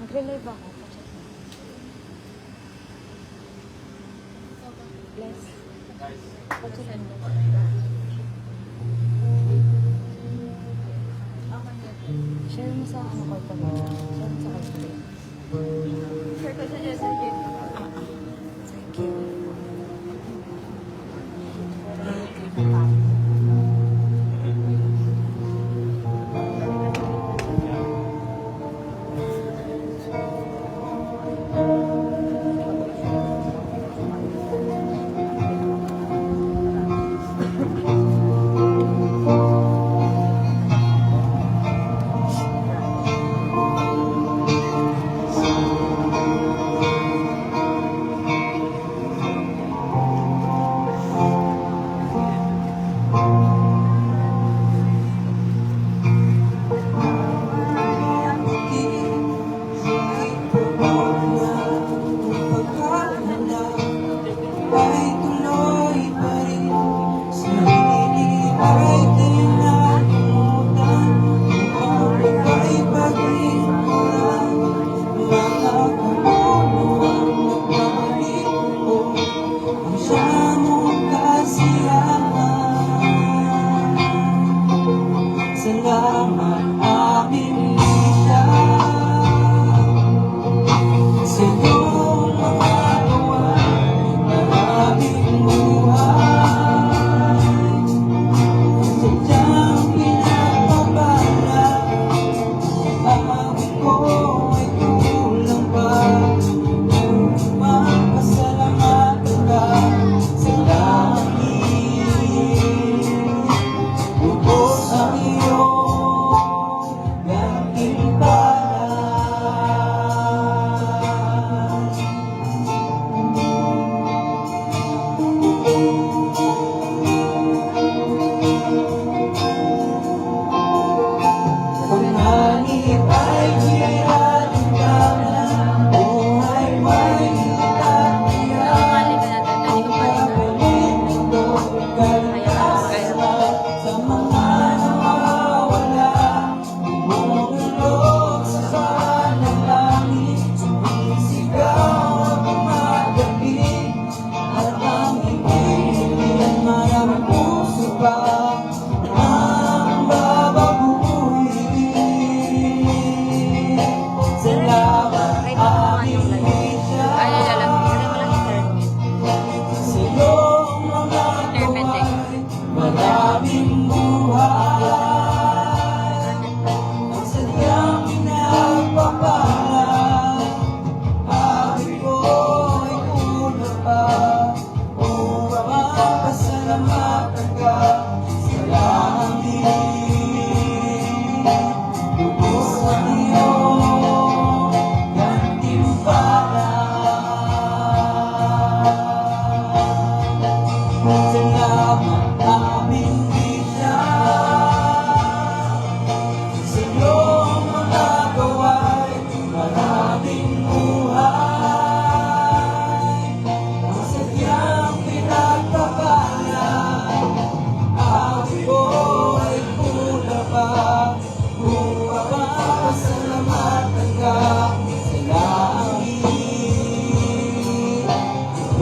Mag-relive ako. Bless. Pag-send mo. Share mo sa ano ko ito. Share mo sa kalkulate. Share ko sa Jessa. Thank you.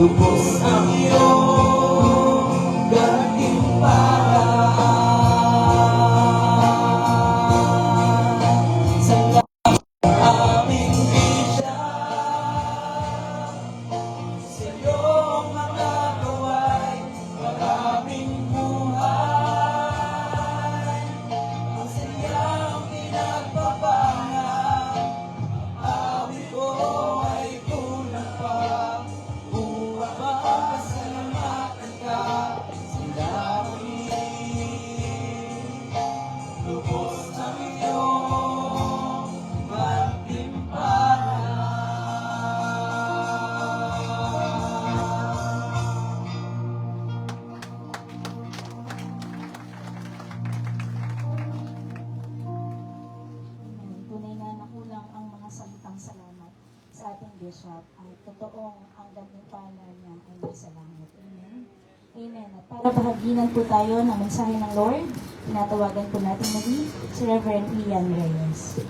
Lubos ang iyong gantimpala sa aming isya, sa iyong mga gawain, maraming buhay, ang sayang pinagpapala, awit ko ay kulang pa. Pasalamatan ka sa langit, lubos ang iyong gantimpala. Tunay na nakulang ang mga salitang salamat sa ating Bishop at totoong ang gantimpala niya ay nasa langit. Amen. Amen. At para bahaginan po tayo ng mensahe ng Lord, tinatawagan po natin muli si Reverend Ian Reyes.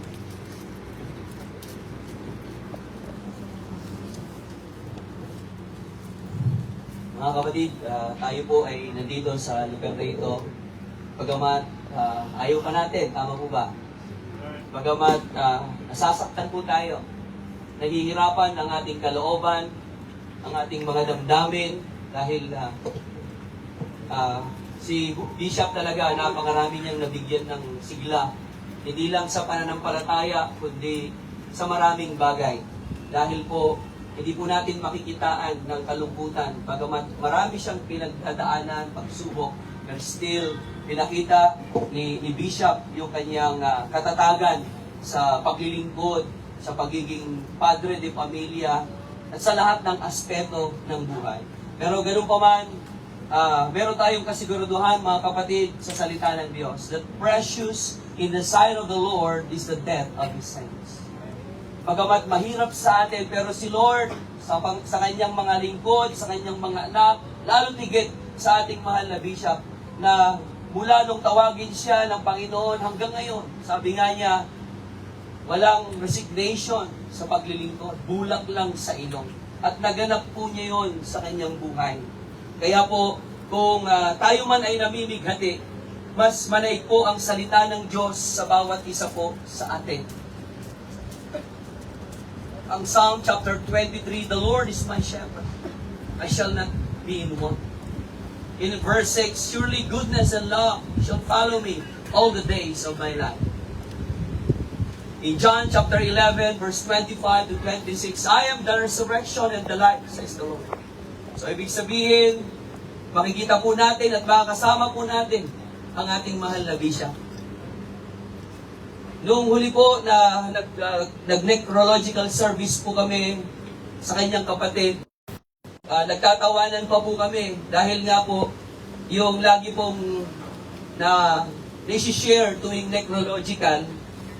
Mga kapatid, tayo po ay nandito sa lugar na ito. Bagamat ayaw pa natin, tama po ba? Bagamat nasasaktan po tayo. Nahihirapan ang ating kalooban, ang ating mga damdamin dahil si Bishop talaga, napakarami niyang nabigyan ng sigla. Hindi lang sa pananampalataya, kundi sa maraming bagay. Dahil po, hindi po natin makikitaan ng kalungkutan. Bagamat marami siyang pinagdadaanan, pagsubok, but still, pinakita ni Bishop yung kanyang katatagan sa paglilingkod, sa pagiging padre de pamilya, at sa lahat ng aspeto ng buhay. Pero ganun pa man, meron tayong kasiguraduhan, mga kapatid, sa salita ng Diyos, that precious in the sight of the Lord is the death of His saints. Pagamat mahirap sa atin, pero si Lord, sa kanyang mga lingkod, sa kanyang mga anak, lalo tigit sa ating mahal na Bishop, na mula nung tawagin siya ng Panginoon hanggang ngayon, sabi nga niya, walang resignation sa paglilingkod, bulak lang sa ilong. At naganap po niya yon sa kanyang buhay. Kaya po, kung tayo man ay namimighati, mas manaig po ang salita ng Diyos sa bawat isa po sa atin. Ang Psalm chapter 23, the Lord is my shepherd. I shall not be in want. In verse 6, surely goodness and love shall follow me all the days of my life. In John chapter 11, verse 25 to 26, I am the resurrection and the life, says the Lord. So, ibig sabihin, makikita po natin at makakasama po natin ang ating mahal na Bishop. Noong huli po na nag-necrological service po kami sa kanyang kapatid, nagtatawanan pa po kami dahil nga po yung lagi pong na share tuwing necrological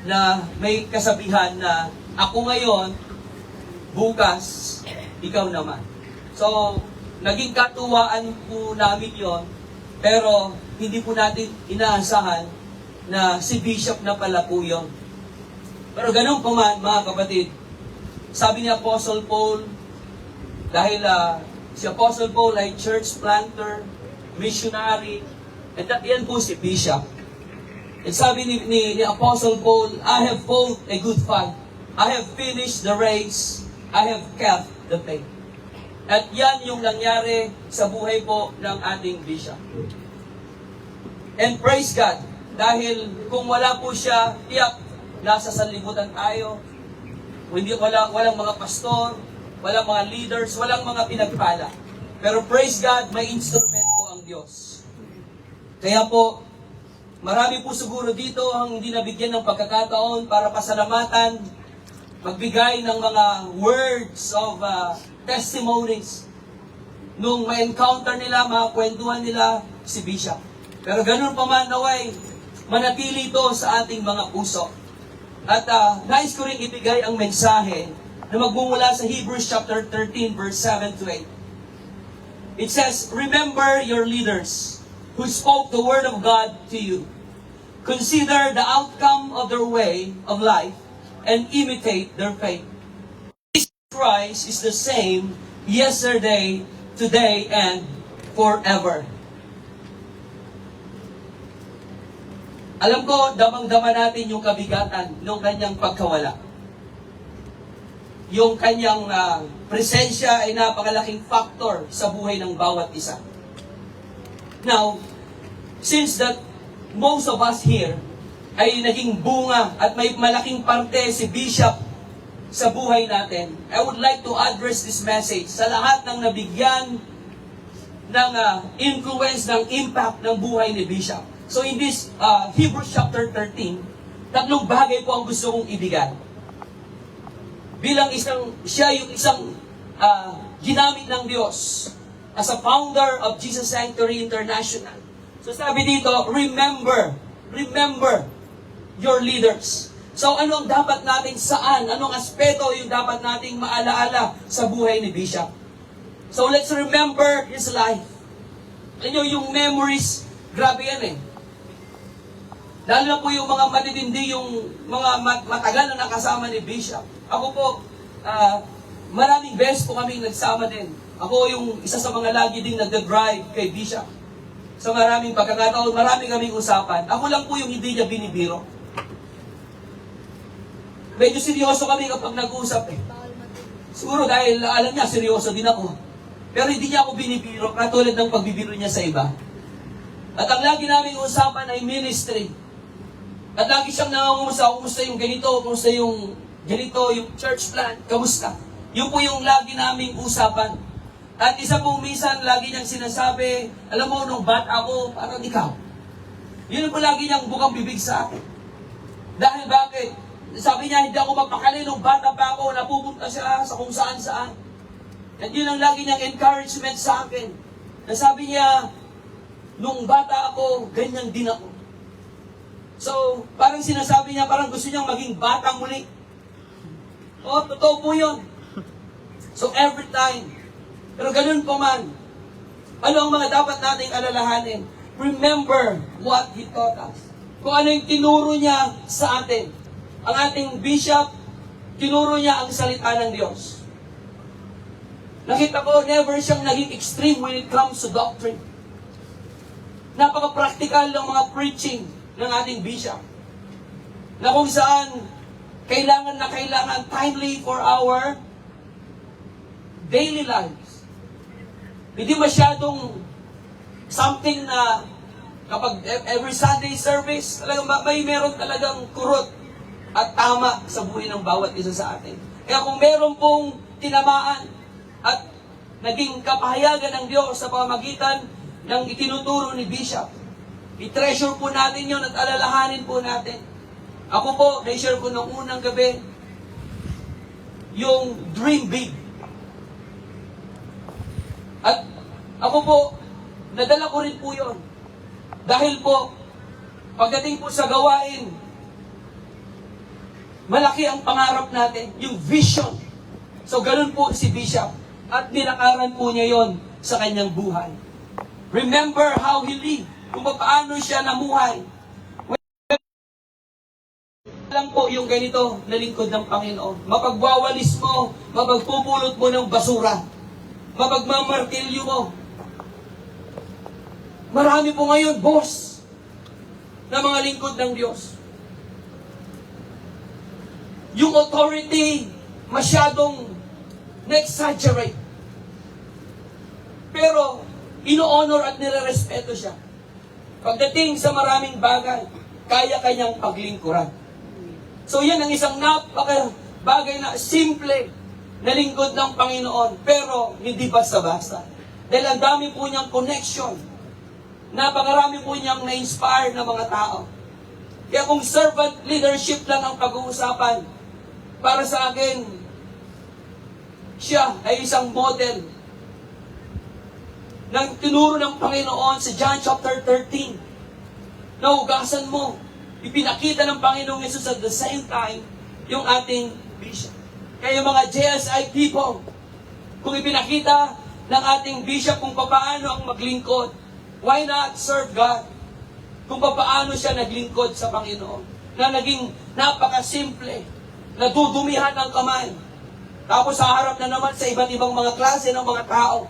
na may kasabihan na ako ngayon, bukas, ikaw naman. So, naging katuwaan po namin yon, pero hindi po natin inaasahan na si Bishop na pala po yun. Pero ganun pa man, mga kapatid, sabi ni Apostle Paul, dahil si Apostle Paul ay church planter, missionary, at yan po si Bishop. At sabi ni Apostle Paul, I have fought a good fight. I have finished the race. I have kept the faith. At yan yung nangyari sa buhay po ng ating Bishop. And praise God, dahil kung wala po siya, tiyak, nasa sanlibutan tayo. Walang mga pastor, walang mga leaders, walang mga pinagpala. Pero praise God, may instrument po ang Diyos. Kaya po, marami po siguro dito ang hindi nabigyan ng pagkakataon para pasalamatan, magbigay ng mga words of testimonies nung ma-encounter nila, mga kwentuhan nila si Bishop. Pero ganun pa man, naway, manatili ito sa ating mga puso. At nais ko rin ibigay ang mensahe na magmumula sa Hebrews chapter 13, verse 7 to 8. It says, remember your leaders who spoke the word of God to you. Consider the outcome of their way of life and imitate their faith. Jesus Christ is the same yesterday, today, and forever. Alam ko, damang-dama natin yung kabigatan ng kanyang pagkawala. Yung kanyang presensya ay napakalaking factor sa buhay ng bawat isa. Now, since that most of us here ay naging bunga at may malaking parte si Bishop sa buhay natin, I would like to address this message sa lahat ng nabigyan ng influence, ng impact ng buhay ni Bishop. So in this Hebrews chapter 13, tatlong bagay po ang gusto kong ibigay. Bilang siya yung isang ginamit ng Diyos as a founder of Jesus Sanctuary International. So sabi dito, remember your leaders. So ano ang dapat natin saan? Anong aspeto yung dapat nating maalaala sa buhay ni Bishop? So let's remember his life. Alam nyo, yung memories, grabe yan eh. Lalo na po yung mga matitindi, yung mga matagal na nakasama ni Bishop. Ako po, maraming beses po kami nagsama din. Ako yung isa sa mga lagi ding nagda-drive kay Bishop. Sa maraming pagkakataon, marami kaming usapan. Ako lang po yung hindi niya binibiro. Medyo seryoso kami kapag nag-uusap eh. Siguro dahil alam niya, seryoso din ako. Pero hindi niya ako binibiro, katulad ng pagbibiro niya sa iba. At ang lagi naming usapan ay ministry. At lagi siyang nangungumusta, kumusta yung ganito, kumusta yung ganito, yung church plan, kamusta? Yun po yung lagi naming usapan. At isa pong minsan, lagi niyang sinasabi, alam mo, nung bata ako, parang ikaw. Yun po lagi niyang bukang bibig sa akin. Dahil bakit? Sabi niya, hindi ako mapakali nung bata pa ako, napupunta siya sa kung saan-saan. At yun ang lagi niyang encouragement sa akin. Nasabi niya, nung bata ako, ganyan din ako. So, parang sinasabi niya, parang gusto niyang maging batang muli. Oh, totoo po yun. So, every time. Pero ganun po man, ano ang mga dapat nating alalahanin? Remember what He taught us. Kung ano yung tinuro niya sa atin. Ang ating bishop, tinuro niya ang salita ng Diyos. Nakita ko, never siyang naging extreme when it comes to doctrine. Napaka-practical ng mga preaching ng ating bishop. Na kung saan, kailangan na kailangan timely for our daily lives. Hindi masyadong something na kapag every Sunday service, talagang meron talagang kurot at tama sa buhay ng bawat isa sa atin. Kaya kung meron pong tinamaan at naging kapahayagan ng Diyos sa pamamagitan ng itinuturo ni Bishop, i-treasure po natin yon at alalahanin po natin. Ako po, na-share ko nung unang gabi, yung dream big. At ako po, nadala ko rin po yon. Dahil po, pagdating po sa gawain, malaki ang pangarap natin, yung vision. So, ganun po si Bishop. At nilakaran po niya yon sa kanyang buhay. Remember how he lived, kung paano siya namuhay. Lang po yung ganito na lingkod ng Panginoon. Mapagwawalis mo, mapagpupulot mo ng basura, mapagmamartilyo mo. Marami po ngayon, boss, na mga lingkod ng Diyos. Yung authority, masyadong na-exaggerate. Pero, ino-honor at nire-respeto siya. Pagdating sa maraming bagay, kaya kanyang paglingkuran. So, yan ang isang bagay na simple na lingkod ng Panginoon, pero hindi basta-basta. Dahil ang dami po niyang connection, napakarami po niyang na-inspire na mga tao. Kaya kung servant leadership lang ang pag-uusapan, para sa akin, siya ay isang model ng tinuro ng Panginoon sa John chapter 13. Nahugasan mo, ipinakita ng Panginoong Yesus at the same time, yung ating bishop. Kaya yung mga JSI people, kung ipinakita ng ating bishop kung paano ang maglingkod, why not serve God? Kung paano siya naglingkod sa Panginoon. Na naging napakasimple, nadudumihan ng kamay. Tapos sa harap na naman sa iba't ibang mga klase ng mga tao.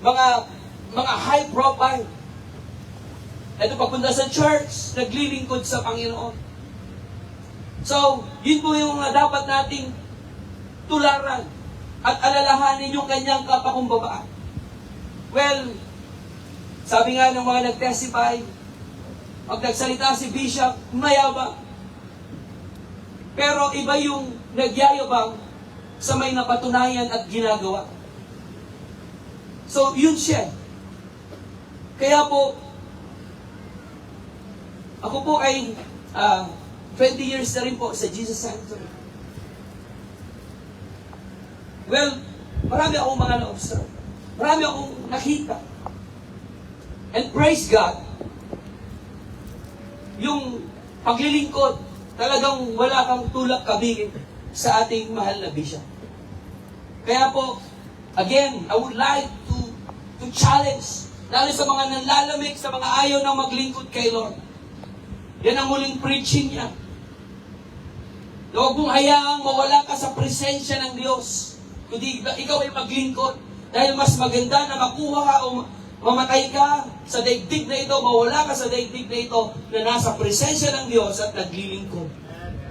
Mga high profile. Ito pagpunta sa church, naglilingkod sa Panginoon. So, yun po yung dapat nating tularan at alalahanin yung kanyang kapakumbabaan. Well, sabi nga ng mga nag-testify, pag nagsalita si Bishop, mayabang. Pero iba yung nagyayabang sa may napatunayan at ginagawa. So, yun siya. Kaya po, ako po ay 20 years na rin po sa Jesus Sanctuary. Well, marami akong mga na-observe. Marami akong nakita. And praise God, yung paglilingkod, talagang wala kang tulak kabigin sa ating mahal na bishop. Kaya po, again, I would like to challenge, lalo sa mga nanlalamig, sa mga ayaw na maglingkod kay Lord. Yan ang muling preaching niya. Huwag mong hayaang mawala ka sa presensya ng Diyos. kundi ikaw ay maglingkod. Dahil mas maganda na makuha ka o mamatay ka sa daigdig na ito, mawala ka sa daigdig na ito, na nasa presensya ng Diyos at naglilingkod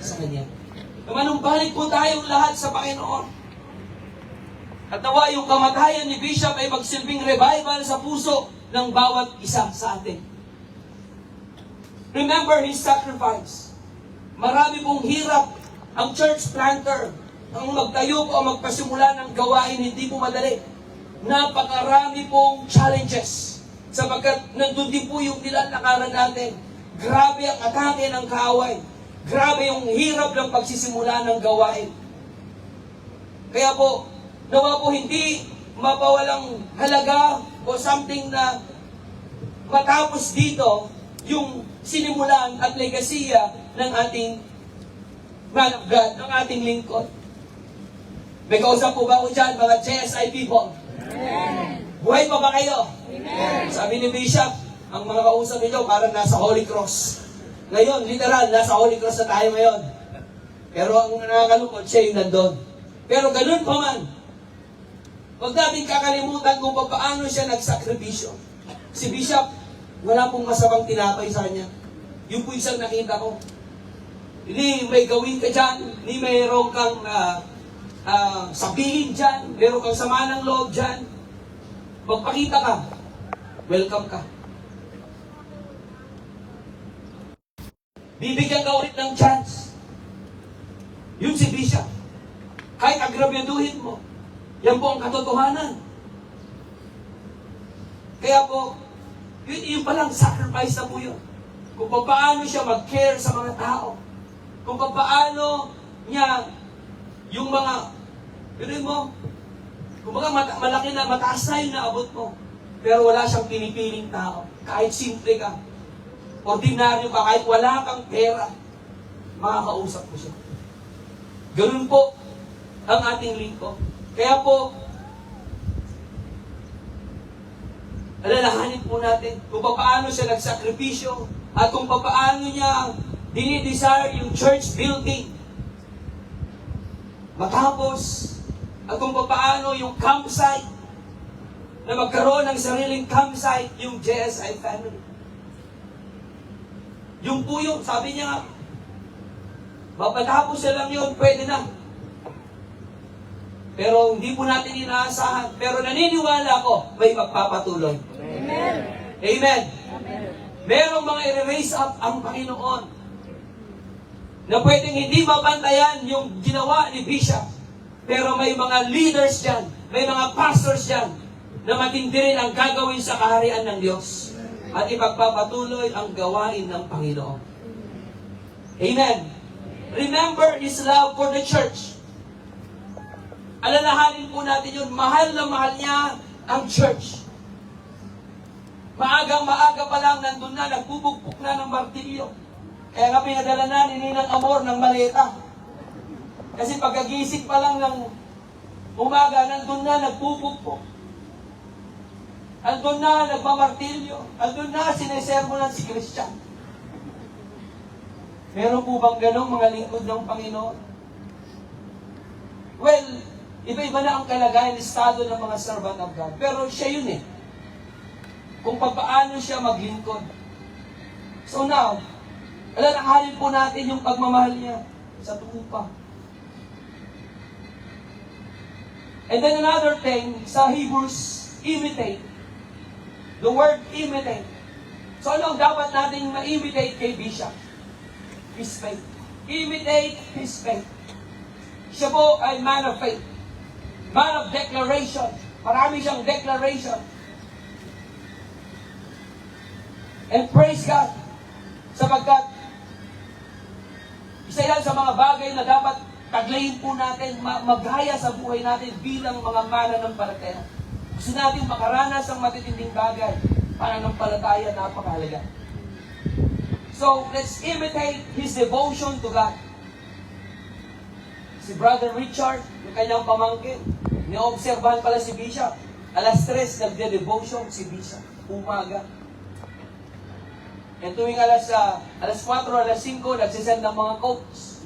sa Kanya. Manumbalik po tayong lahat sa Panginoon. At nawa yung kamatayan ni Bishop ay magsilbing revival sa puso ng bawat isa sa atin. Remember his sacrifice. Marami pong hirap ang church planter. Ang magtayo o magpasimula ng gawain, hindi po madali. Napakarami pong challenges. Sapagkat nandun din po yung nilalakaran natin. Grabe ang atake ng kaaway. Grabe yung hirap ng pagsisimula ng gawain. Kaya po, nawa po hindi mapawalang halaga o something na matapos dito yung sinimulan at legasiya ng ating man of God, ng ating lingkod. May kausap po ba ako dyan, mga JSI people? Amen. Buhay pa ba kayo? Amen. Sabi ni Bishop, ang mga kausap ninyo parang nasa Holy Cross. Ngayon, literal, nasa Holy Cross na tayo ngayon. Pero ang nakakalungkot, siya yung nandun. Pero ganun pa man, huwag natin kakalimutan kung paano siya nagsakripisyo. Si Bishop, wala pong masamang tinapay sa kanya. Yung po isang nakita ko. Hindi may gawin ka dyan, hindi mayroong kang sabihin dyan, mayroong kang sama ng loob dyan. Magpakita ka, welcome ka. Bibigyan ka ulit ng chance. Yun si Bishop. Kahit agrabyatuhin mo, yan po ang katotohanan. Kaya po, yun palang sacrifice na po yun. Kung paano siya mag-care sa mga tao. Kung paano niya yung mga, yun mo, kumbaga malaki na, mataas na yung naabot mo. Pero wala siyang pinipiling tao. Kahit simple ka, ordinaryo ka, kahit wala kang pera, makakausap mo siya. Ganun po ang ating lingkod. Kaya po, alalahanin po natin kung paano siya nagsakripisyo at kung paano niya dinidesire yung church building matapos, at kung paano yung campsite na magkaroon ng sariling campsite yung JSI family. Yung po yung, sabi niya, mapatapos na lang yun, pwede na. Pero hindi po natin inaasahan. Pero naniniwala ko, may magpapatuloy. Amen. Amen. Amen. Merong mga i-raise up ang Panginoon na pwedeng hindi mabantayan yung ginawa ni Bishop. Pero may mga leaders dyan, may mga pastors dyan, na matindi rin ang gagawin sa kaharian ng Diyos. At ipagpapatuloy ang gawain ng Panginoon. Amen. Remember His love for the church. Alalahanin po natin yun, mahal na mahal niya ang church. Maagang-maaga pa lang, nandun na, nagbubugpok na ng martilyo. Kaya nga pinadala na ni Ninang Amor ng maleta. Kasi pagkagising pa lang ng umaga, nandun na, nagbubugpok. Andun na, nagmamartilyo. Andun na, sinesermonan si Christian. Meron po bang ganong mga lingkod ng Panginoon? Well, iba-iba na ang kalagayan, estado ng mga servant of God. Pero siya yun eh. Kung paano siya maglingkod. So now, alalahanin po natin yung pagmamahal niya sa tupa. And then another thing, sa Hebrews, imitate. The word imitate. So ano ang dapat natin ma-imitate kay Bishop? His faith. Imitate His faith. Siya po ay man of faith. Man of declaration. Marami siyang declaration. And praise God. Sapagkat isa yan sa mga bagay na dapat taglayin po natin, magaya sa buhay natin bilang mga mananampalataya. Gusto natin makaranas ng matitinding bagay. Pananampalataya, napakahalaga. So, let's imitate his devotion to God. Si Brother Richard, yung kanyang pamangkin, niobserbahan pala si Bishop. Alas 3, nagde-devotion si Bishop. Umaga. And tuwing alas 4, alas 5, nagsisend ng mga quotes.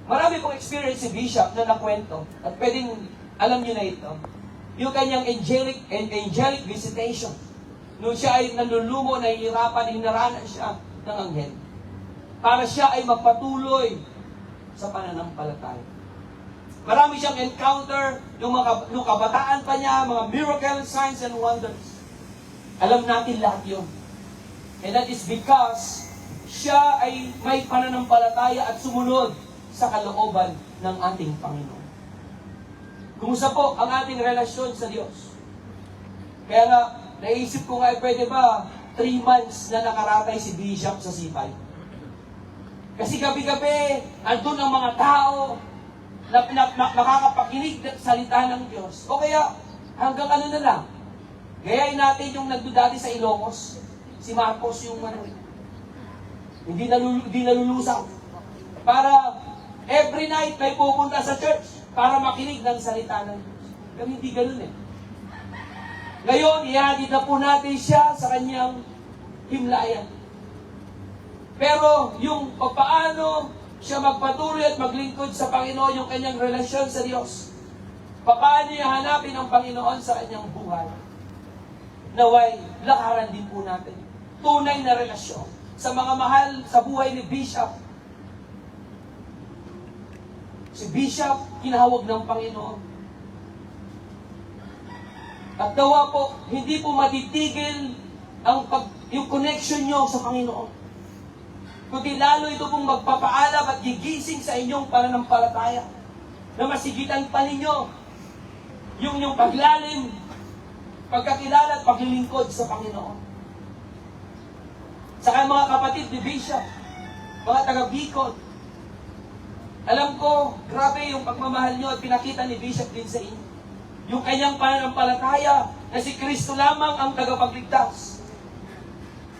Marami pong experience si Bishop na nakwento at pwedeng alam niyo na ito. Yung kanyang angelic visitation. Nung siya ay nalulumo, nahihirapan, hinaranan siya ng anghel. Para siya ay magpatuloy sa pananampalataya. Marami siyang encounter, nung kabataan pa niya, mga miracles, signs, and wonders. Alam natin lahat yun. And that is because siya ay may pananampalataya at sumunod sa kalooban ng ating Panginoon. Kumusta po ang ating relasyon sa Diyos? Kaya nga, naisip ko nga, pwede ba 3 months na nakaratay si Bishop sa C5? Kasi gabi-gabi, andun ang mga tao na makakapakinig sa salita ng Diyos. O kaya, hanggang ano na lang, gayahin natin yung nagdudati sa Ilocos, si Marcos yung hindi nalulusaw. Para every night may pupunta sa church para makinig ng salita ng Diyos. Pero hindi ganun eh. Ngayon, ihatid na po natin siya sa kanyang himlayan. Pero yung paano siya magpatuloy at maglingkod sa Panginoon, yung kanyang relasyon sa Diyos, paano niya hanapin ang Panginoon sa kanyang buhay? Naway, lakaran din po natin. Tunay na relasyon sa mga mahal sa buhay ni Bishop. Si Bishop, kinahawag ng Panginoon. At nawa po, hindi po matitigil yung connection nyo sa Panginoon. Kundi lalo ito pong magpapaalam at gigising sa inyong pananampalataya na masigitan pa ninyo yung inyong paglalim, pagkakilala at paglilingkod sa Panginoon. Saka mga kapatid ni Bishop, mga taga-Bicol, alam ko, grabe yung pagmamahal nyo at pinakita ni Bishop din sa inyo. Yung kanyang pananampalataya na si Kristo lamang ang tagapagligtas.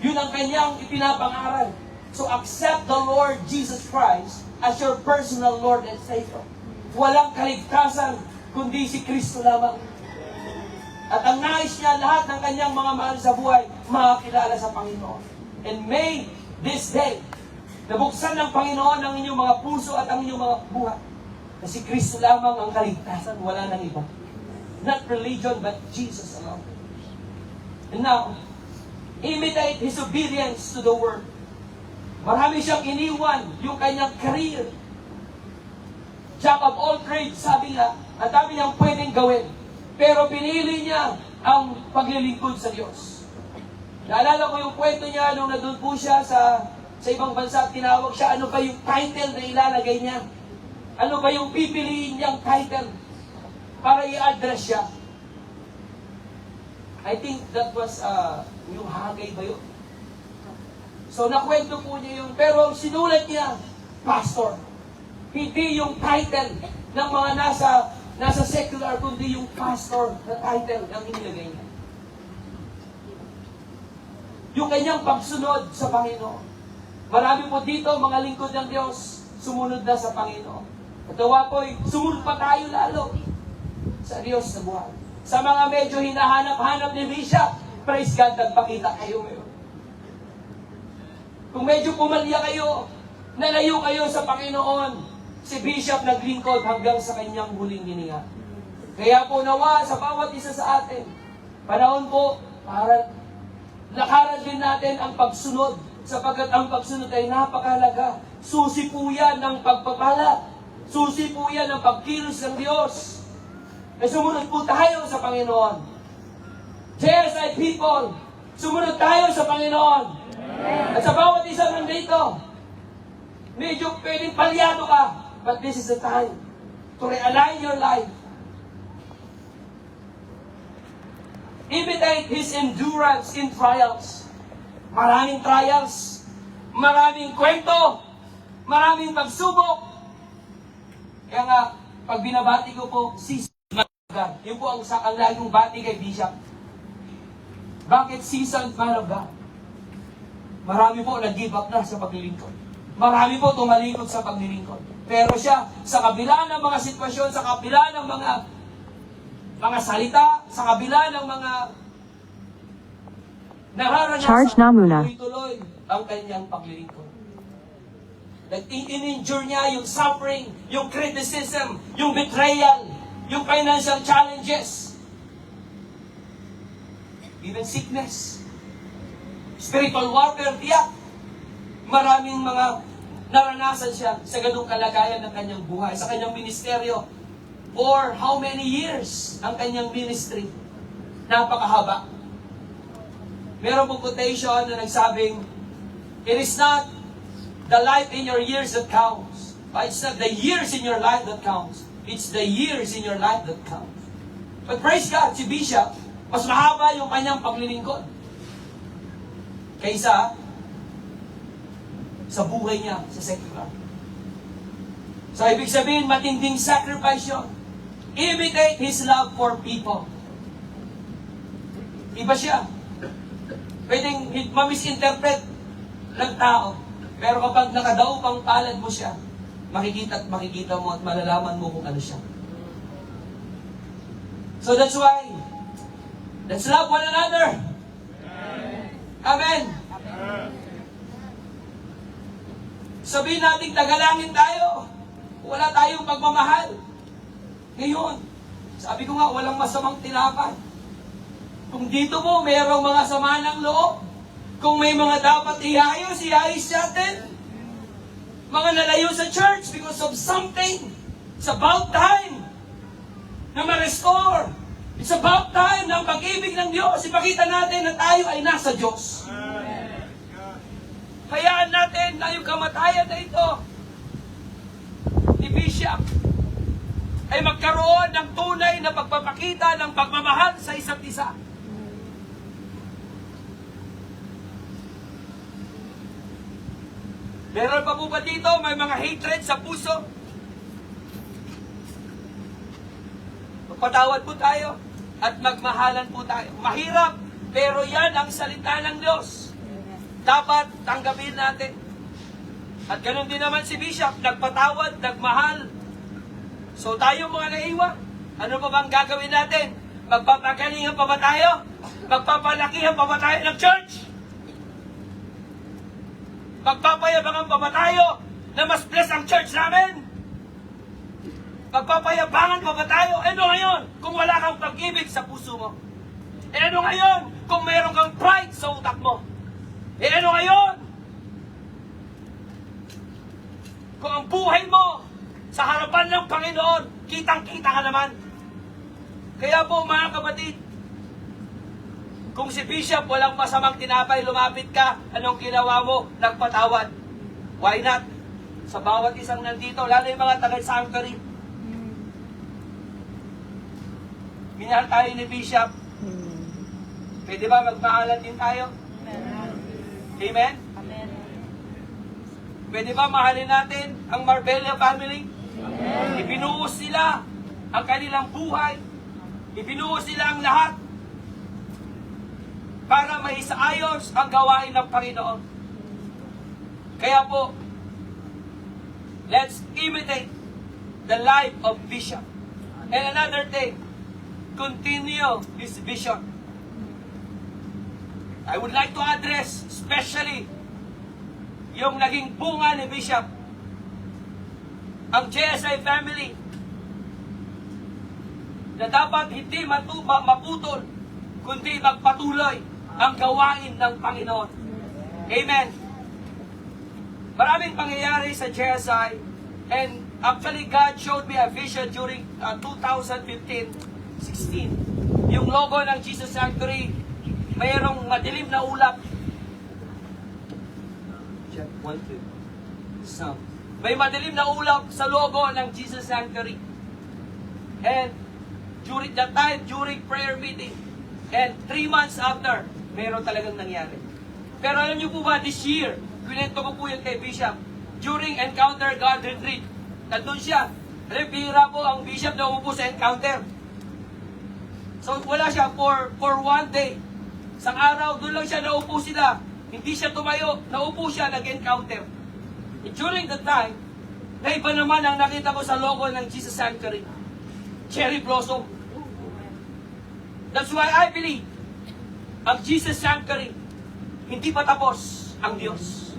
Yun ang kanyang ipinapangaral. So accept the Lord Jesus Christ as your personal Lord and Savior. Walang kaligtasan kundi si Kristo lamang. At ang nais niya, lahat ng kanyang mga mahal sa buhay, makakilala sa Panginoon. And may this day, nabuksan ng Panginoon ang inyong mga puso at ang inyong mga buhay. Na si Kristo lamang ang kaligtasan, wala nang iba. Not religion, but Jesus alone. And now, imitate His obedience to the Word. Marami siyang iniwan yung kanyang career. Jack of all trades, sabi nga, ang dami niyang pwedeng gawin. Pero pinili niya ang paglilingkod sa Diyos. Naalala ko yung kwento niya nung nandun po siya sa ibang bansa at tinawag siya, ano ba yung title na ilalagay niya? Ano ba yung pipiliin niyang title para i-address siya? I think that was yung Hagay ba yun? So nakwento po niya yung, pero sinulat niya, pastor. Hindi yung title ng mga nasa secular, kundi yung pastor na title ang inilagay niya. Yung kanyang pagsunod sa Panginoon. Marami po dito, mga lingkod ng Diyos, sumunod na sa Panginoon. At nawa po'y, sumunod pa tayo lalo sa Diyos na buhay. Sa mga medyo hinahanap-hanap ni Bishop, praise God, nagpakita kayo ngayon. Kung medyo pumalya kayo, nalayo kayo sa Panginoon, si Bishop naglingkod hanggang sa kanyang huling hininga. Kaya po nawa sa bawat isa sa atin, panahon po para lakaran din natin ang pagsunod, sapagkat ang pagsunod ay napakahalaga. Susi po yan ng pagpapala. Susi po yan ng pagkilos ng Diyos. Ay sumunod po tayo sa Panginoon. JSI people, sumunod tayo sa Panginoon. At sa bawat isa nandito, medyo pwedeng palyado ka, but this is the time to realign your life. Imitate His endurance in trials. Maraming trials, maraming kwento, maraming pagsubok. Kaya nga, pag binabati ko po, season man of God. Yun po ang laging bati kay Bishop. Bakit seasoned man of God? Marami po nag-give up na sa paglilingkod. Marami po tumalikod sa paglilingkod. Pero siya, sa kabila ng mga sitwasyon, sa kabila ng mga salita, sa kabila ng mga nararanasan, Charge na muna. tuloy-tuloy ang kanyang paglilingkod. In-endure niya yung suffering, yung criticism, yung betrayal, yung financial challenges, even sickness, spiritual warfare, tiyak. Maraming mga naranasan siya sa ganung kalagayan ng kanyang buhay, sa kanyang ministeryo. For how many years ang kanyang ministry? Napakahaba. Meron pong quotation na nagsabing, it is not the life in your years that counts. It's not the years in your life that counts. It's the years in your life that counts. But praise God, si Bishop, mas mahaba yung kanyang paglilingkod kaysa sa buhay niya sa secular. So, ibig sabihin, matinding sacrifice yun. Imitate His love for people. Iba siya. Pwedeng ma-misinterpret ng tao. Pero kapag nakadaog ang palad mo siya, makikita at makikita mo at malalaman mo kung ano siya. So that's why, let's love one another. Amen. Sabihin natin, tagalangin tayo. Wala tayong pagmamahal. Ngayon, sabi ko nga, walang masamang tinapay. Kung dito mo, mayroong mga sama ng loob. Kung may mga dapat iayos natin. Mga nalayo sa church because of something. It's about time na ma-restore. It's about time na ang pag-ibig ng Diyos, ipakita natin na tayo ay nasa Diyos. Hayaan natin na yung kamatayan na ito ni Bishop ay magkaroon ng tunay na pagpapakita ng pagmamahal sa isa't isa. Meron pa po ba dito may mga hatred sa puso? Magpatawad po tayo at magmahalan po tayo. Mahirap, pero yan ang salita ng Diyos. Dapat tanggapin natin. At ganoon din naman si Bishop, nagpatawad, nagmahal. So tayo mga naiwa, ano pa bang gagawin natin? Magpapagalingan pa ba tayo? Magpapalakihan pa ba tayo ng church? Magpapayabangan pa ba tayo na mas bless ang church namin? Magpapayabangan pa ba tayo? Ano ngayon kung wala kang pag-ibig sa puso mo? Ano ngayon kung meron kang pride sa utak mo? Ano ngayon kung ang buhay mo sa harapan ng Panginoon, kitang-kita ka naman? Kaya po mga kapatid, kung si Bishop walang masamang tinapay, lumapit ka, anong ginawa mo? Nagpatawad. Why not? Sa bawat isang nandito, lalo yung mga taga-sanctuary. Minahal tayo ni Bishop. Pwede ba magmahalan din tayo? Amen? Amen. Pwede ba mahalin natin ang Marbella family? Amen. Ibinuhos sila ang kanilang buhay. Ibinuhos sila ang lahat para maisaayos ang gawain ng Panginoon. Kaya po, let's imitate the life of Bishop. And another thing, continue his vision. I would like to address especially yung naging bunga ni Bishop, ang JSI family, na dapat hindi maputol, kundi magpatuloy ang gawain ng Panginoon. Amen. Maraming pangyayari sa JSI, and actually God showed me a vision during 2015-16. Yung logo ng Jesus Sanctuary, mayroong madilim na ulap. Check, 1, 2. So, may madilim na ulap sa logo ng Jesus Sanctuary. And during that time, during prayer meeting, and 3 months after, mayroon talagang nangyari. Pero alam niyo po ba, this year, kwento ko po yun kay Bishop, during Encounter God Retreat, nandun siya. Alam, bihira po ang Bishop na umupo sa Encounter. So, wala siya for 1 day. Isang araw, doon lang siya, naupo sila. Hindi siya tumayo, naupo siya, nag-encounter. And during that time, na iba naman ang nakita ko sa logo ng Jesus Sanctuary. Cherry blossom. That's why I believe, ang Jesus Sanctuary, hindi pa tapos ang Diyos.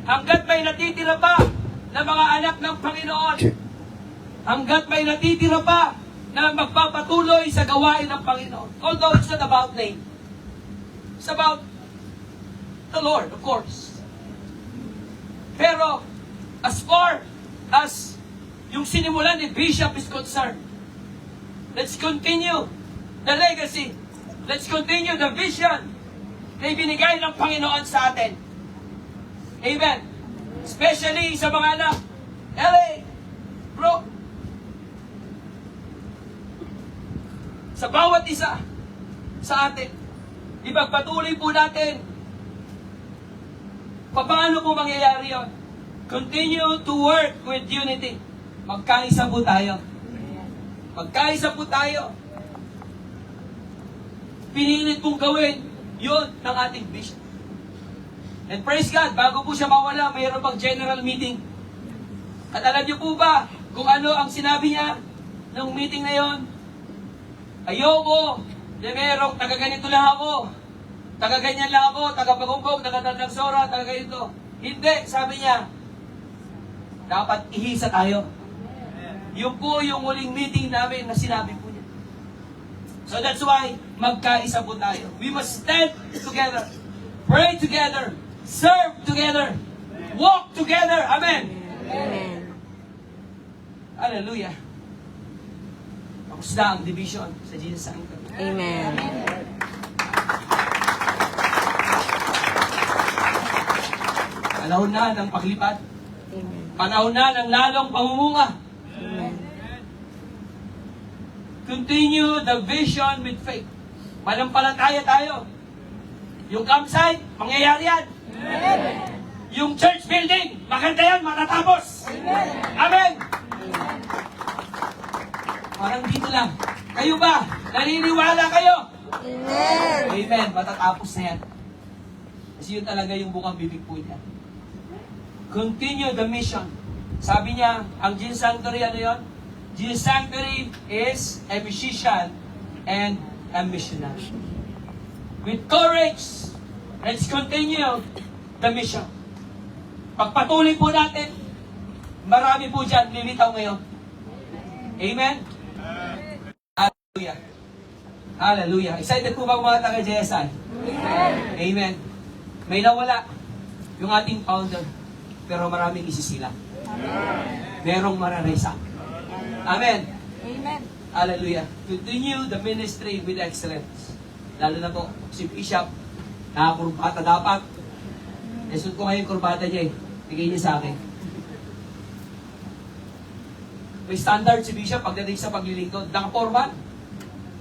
hanggat may natitira pa na mga anak ng Panginoon, hanggat may natitira pa na magpapatuloy sa gawain ng Panginoon. Although it's not about name. It's about the Lord, of course. Pero, as far as yung sinimulan ni Bishop is concerned, let's continue the legacy. Let's continue the vision na ibinigay ng Panginoon sa atin. Amen. Especially sa mga anak. LA, bro, sa bawat isa sa atin, ipagpatuloy po natin paano po mangyayari yun. Continue to work with unity. Magkaisa po tayo. Magkaisa po tayo. Pinilit pong gawin yun ng ating bishop. And praise God, bago po siya mawala, mayroon pang general meeting. At alam niyo po ba kung ano ang sinabi niya ng meeting na yon? Ayoko na merong taga-ganito lang ako, taga-ganyan lang ako, taga-pagumbog, taga-tandagsora, taga-ganito. Hindi, sabi niya, dapat ihisa tayo. Yun po yung huling meeting namin na sinabi po niya. So that's why, magkaisa po tayo. We must stand together, pray together, serve together, walk together. Amen. Amen. Hallelujah. Tapos na ang division sa Jesus Sanctum. Amen. Panahon na ng paglipat. Amen. Panahon na ng lalong pamumunga. Amen. Continue the vision with faith. Manampalataya tayo. Yung campsite, mangyayari yan. Yung church building, maganda yan, matatapos. Amen. Parang dito lang. Kayo ba? Naniniwala kayo? Amen. Amen. Matatapos na yan. Kasi yun talaga yung bukang bibig po niya. Continue the mission. Sabi niya, ang Gene Sanctuary, ano yun? Gene Sanctuary is a musician and a missionary. With courage, let's continue the mission. Pagpatuloy po natin, marami po dyan lilitaw ngayon. Amen? Hallelujah. Hallelujah. Excited po ba mga taga-JSI? Amen. May nawala yung ating founder, pero maraming isisila. Merong mararesa. Amen. Amen. Hallelujah. Continue the ministry with excellence. Lalo na po, si Bishop, nakakurbata dapat. Nesod ko ngayon kurbata niya eh. Bigay niya sa akin. May standard si Bishop pagdating sa paglilingkod. Naka-formal.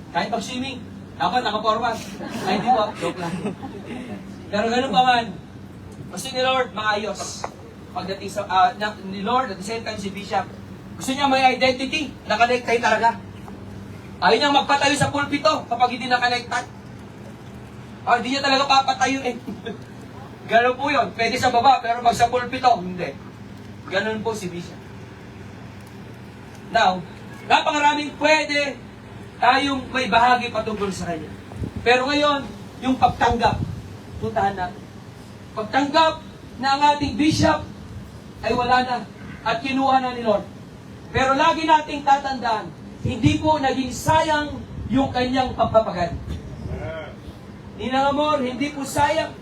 Kahit pag-swimming, dapat naka-formal. Ay, di po. Joke lang. Pero ganun pa man, gusto ni Lord maayos. Pagdating sa, ni Lord, at the same time si Bishop, gusto niya may identity, nakanektay talaga. Ayaw niyang magpatayo sa pulpito kapag hindi nakanektay. Hindi niya talaga papatayo eh. Ganun po yun. Pwede sa baba, pero pag sa pulpito, hindi. Ganun po si Bishop. Now, napakaraming pwede tayong may bahagi patungkol sa kanya. Pero ngayon, yung pagtanggap, puntahan natin. Pagtanggap na ang ating bishop ay wala na at kinuha na ni Lord. Pero lagi nating tatandaan, hindi po naging sayang yung kanyang pagpapagad. Ninang amor, hindi po sayang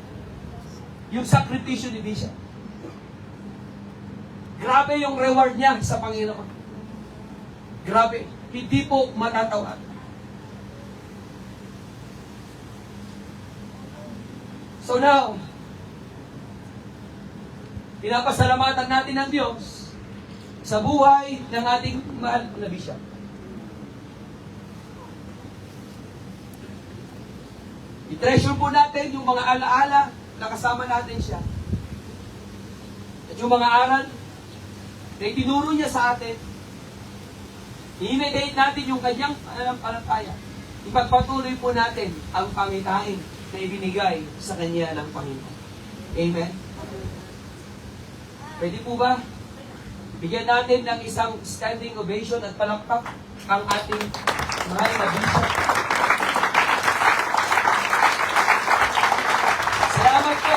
yung sakripisyo ni Bishop. Grabe yung reward niya sa Panginoon. Grabe. Hindi po matatawag. So now, pinapasalamatan natin ang Diyos sa buhay ng ating mahal na Bishop. I-treasure po natin yung mga alaala na kasama natin siya. At yung mga aral na itinuro niya sa atin, i-imitate natin yung kanyang pananampalataya. Ipagpatuloy po natin ang pangitain na ibinigay sa kanya ng Panginoon. Amen? Pwede po ba? Bigyan natin ng isang standing ovation at palakpak ang ating mahal na Bishop. Salamat po.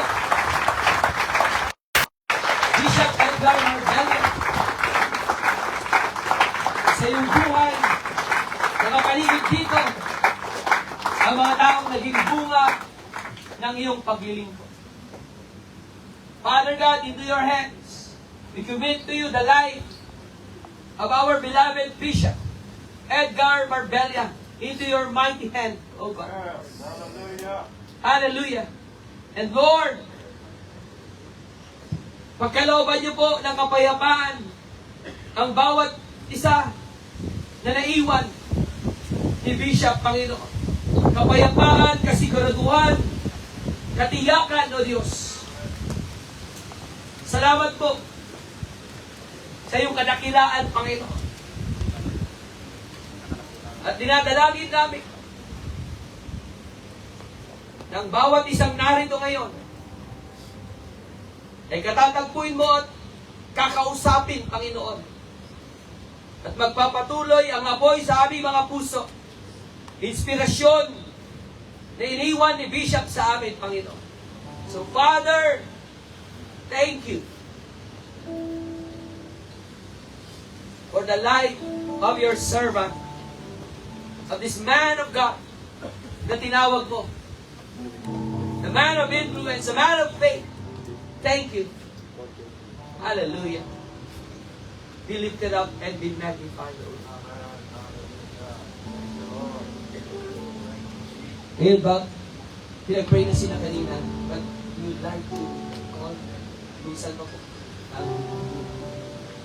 iyong buhay, nakapaligid dito, ang mga taong naging bunga ng iyong paglilingkod. Father God, into your hands, we commit to you the life of our beloved Bishop, Edgar Marbella, into your mighty hand, O God. Hallelujah. And Lord, pagkalooban niyo po ng kapayapaan ang bawat isa na naiwan ni Bishop, Panginoon. Kapayapaan, kasiguraduhan, katiyakan, O Diyos. Salamat po sa iyong kadakilaan, Panginoon. At dinadalangin namin ng bawat isang narito ngayon ay katatagpuin mo at kakausapin, Panginoon. At magpapatuloy ang apoy sa aming mga puso. Inspirasyon na iniwan ni Bishop sa amin, Panginoon. So, Father, thank you for the life of your servant, of this man of God na tinawag mo. The man of influence, the man of faith. Thank you. Hallelujah. Be lifted up and be magnified, Lord. Ngayon ba, pinag-pray na sila kanina, but we would like to call, minsan pa po.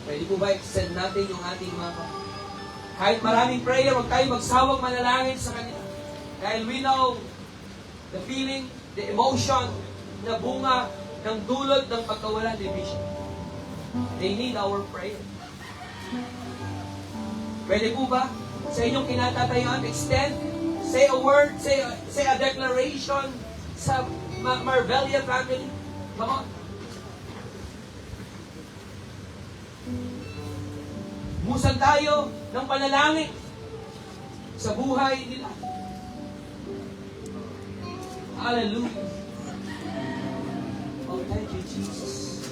Pwede po ba extend natin yung ating mga kahit maraming prayer, huwag tayo magsawang manalangin sa kanila. Dahil we know the feeling, the emotion na bunga ng dulot ng pagkawala ni Bishop. They need our prayer. Pwede po ba sa inyong kinatatayuan, extend, say a word, say a declaration sa Marbella family? Come on. Musan tayo ng panalangin sa buhay nila. Hallelujah. Oh, thank you, Jesus.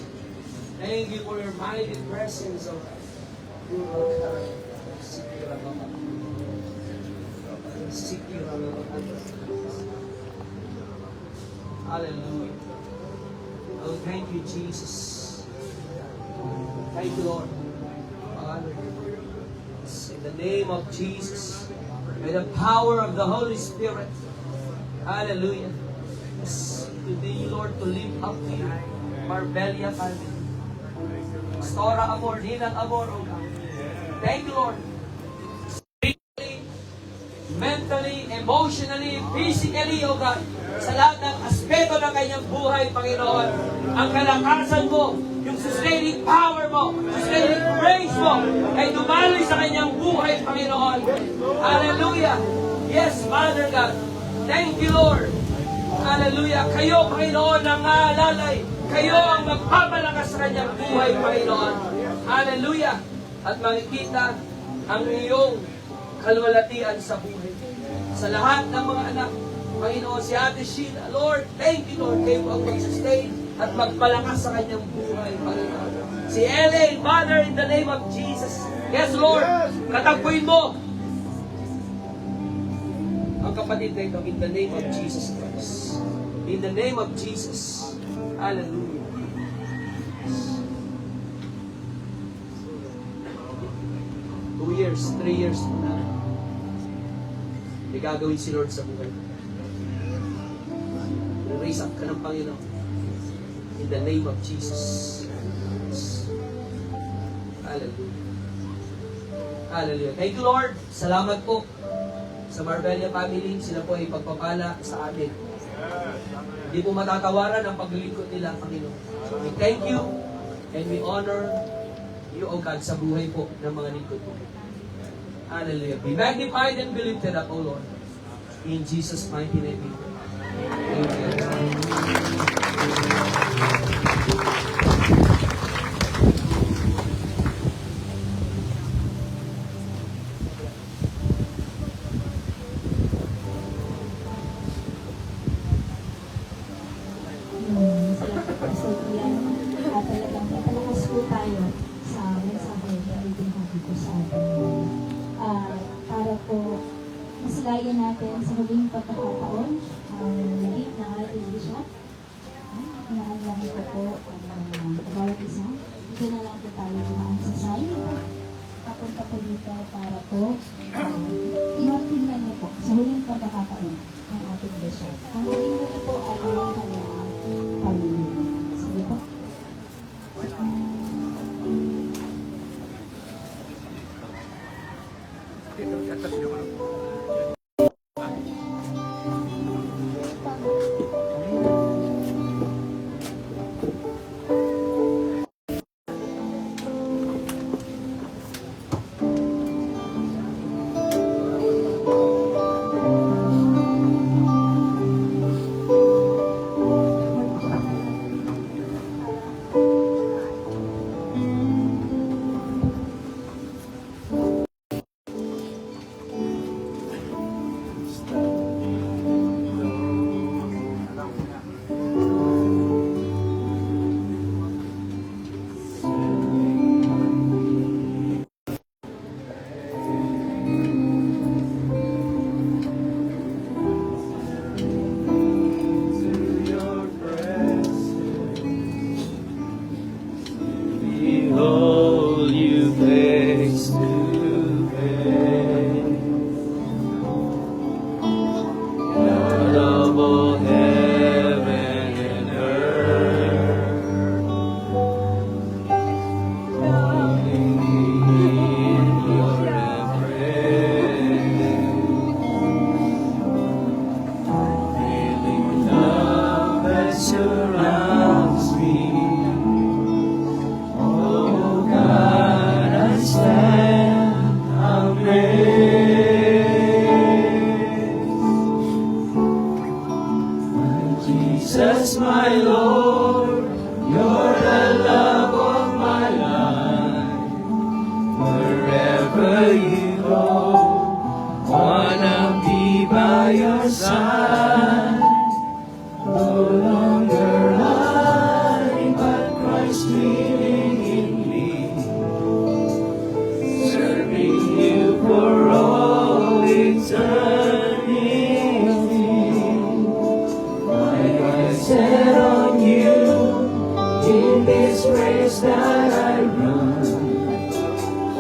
Thank you for your mighty presence, oh God. Hallelujah. Oh, thank you, Jesus. Thank you, Lord. In the name of Jesus, by the power of the Holy Spirit, hallelujah. Today, Lord, to live up to you, Marbella family. Stora amor, hinang amor, O God. Thank you, Lord. Spiritually, mentally, emotionally, physically, O God. Sa lahat ng aspeto ng kanyang buhay, Panginoon, ang kalakasan mo, yung sustaining power mo, sustaining grace mo, ay dumaloy sa kanyang buhay, Panginoon. Hallelujah. Yes, Father God. Thank you, Lord. Hallelujah. Kayo, Panginoon, ang aalalay. Kayo ang magpapalakas sa kanyang buhay, Panginoon. Hallelujah. At makikita ang iyong kalwalatian sa buhay. Sa lahat ng mga anak, Panginoon, si Ate Sheila, Lord, thank you, Lord, kayo ang mag-sustain at magpalakas sa kanyang buhay, Panginoon. Si Elaine, Father, in the name of Jesus. Yes, Lord, katagpuin mo ang kapatid na ito in the name of Jesus Christ. In the name of Jesus. Hallelujah. 2 years, 3 years na may gagawin si Lord sa buhay. Raise up ka ng Panginoon. In the name of Jesus. Hallelujah. Hallelujah. Thank you, Lord. Salamat po sa Marbella family. Sila po ay pagpapala sa atin. Hindi po matatawaran ang paglilingkod nila, Panginoon. We thank you and we honor you, O God, sa buhay po ng mga lingkod po. Hallelujah. Be magnified and be lifted up, O Lord. In Jesus' mighty name we pray. Amen. Talagang napalakas po tayo sa mensahe na ibinahagi ko sa atin. Pagpalayan natin sa huling pagkakataon ang lihit ng ating bishop. Naalala ko po ang bawat isa. Ito na lang po tayo dumaan sa side. Papunta po dito para po tingnan niyo po sa huling pagkakataon ng ating bishop. Ang huling niyo po ay ang kanyang pamilya. Sige po. Behold, you face to face, God of all heaven and earth, longing in your embrace, feeling love that surrounds me. Oh God, I stand amazed. Jesus, my Lord, you're the love of my life. Wherever you go, wanna be by your side. No longer I, but Christ living in me, serving you for all eternity. My eyes set on you in this race that I run.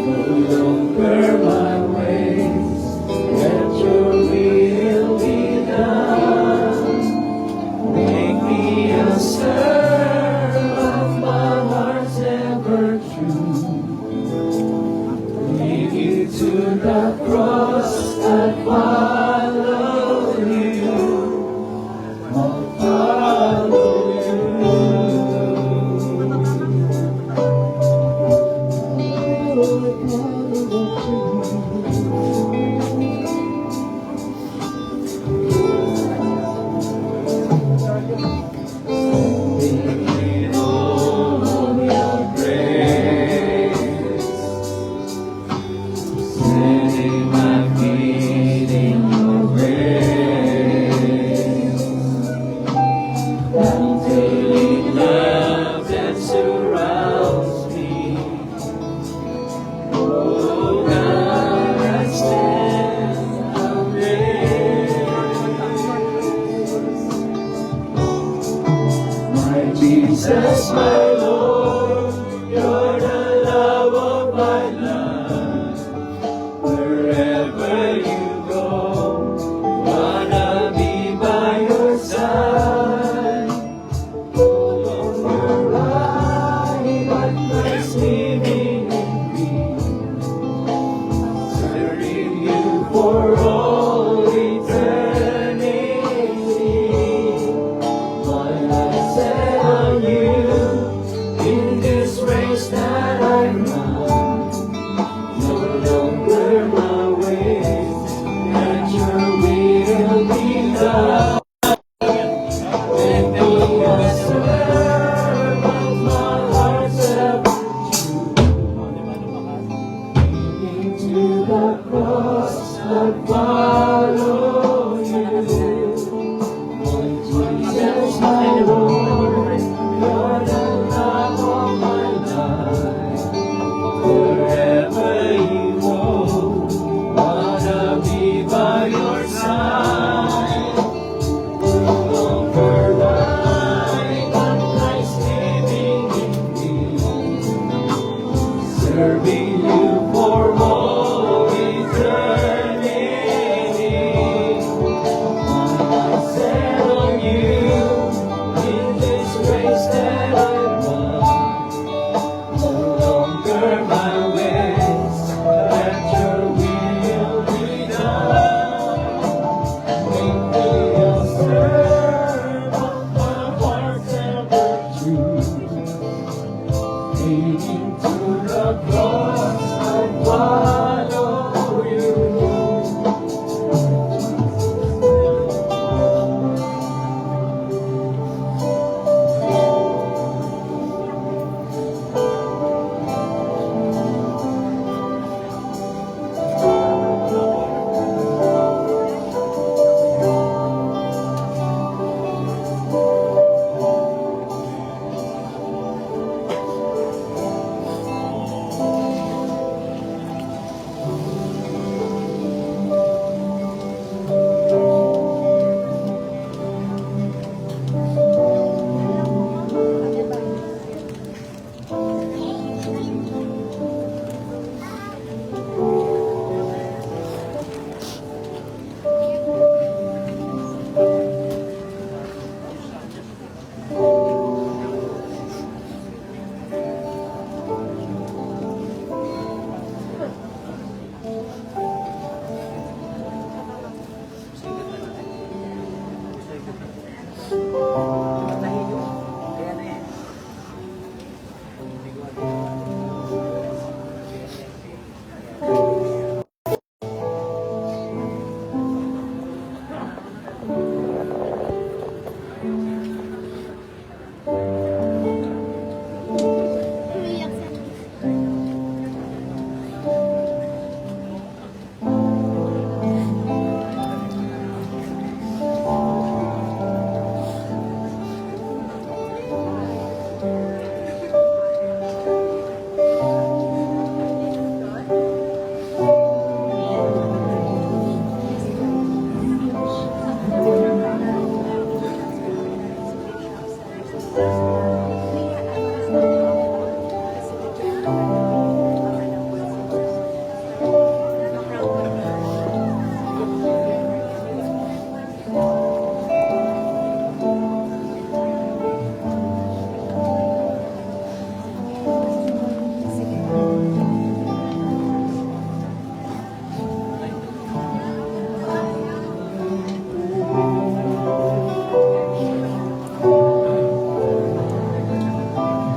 No longer my ways, let your will be done. Make me a servant of my heart's ever true. Lead you to the cross and follow you. I'll follow you. In all of your grace, setting my feet in your grace, unfailing love that surrounds me. Oh God, I stand amazed. My Jesus, my Lord, you're the love of my life. Wherever you go, wanna be by your side. No longer I, but Christ living in me, serving you for all eternity. My eyes set on you in this race that I run. No longer my ways, let your will be done. Let me a servant of my heart's ever true. Leading to the cross and follow you. My Jesus, my Lord, you're the love of my life. Wherever you go, wanna be by your side. serving you for all eternity. My eyes set on you in this race that I run. No longer my ways, let your will be done. Make me a servant of my heart's ever true. Leading to the cross, I follow you.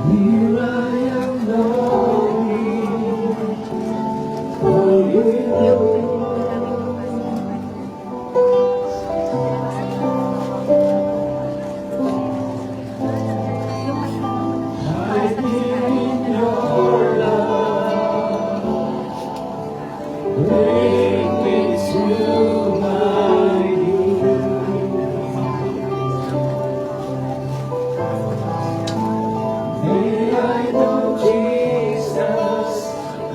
Here I am longing for you. Hide me in your love. Bring me to my knees. May I know Jesus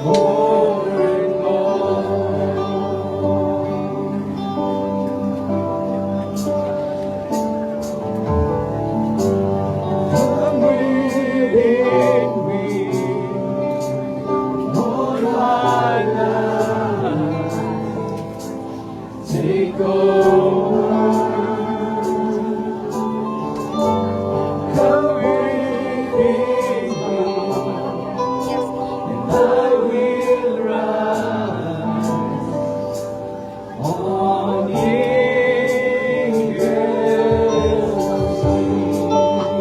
more and more. Come within me, all my life. Take over. Come within me, and I will rise on eagle's wings.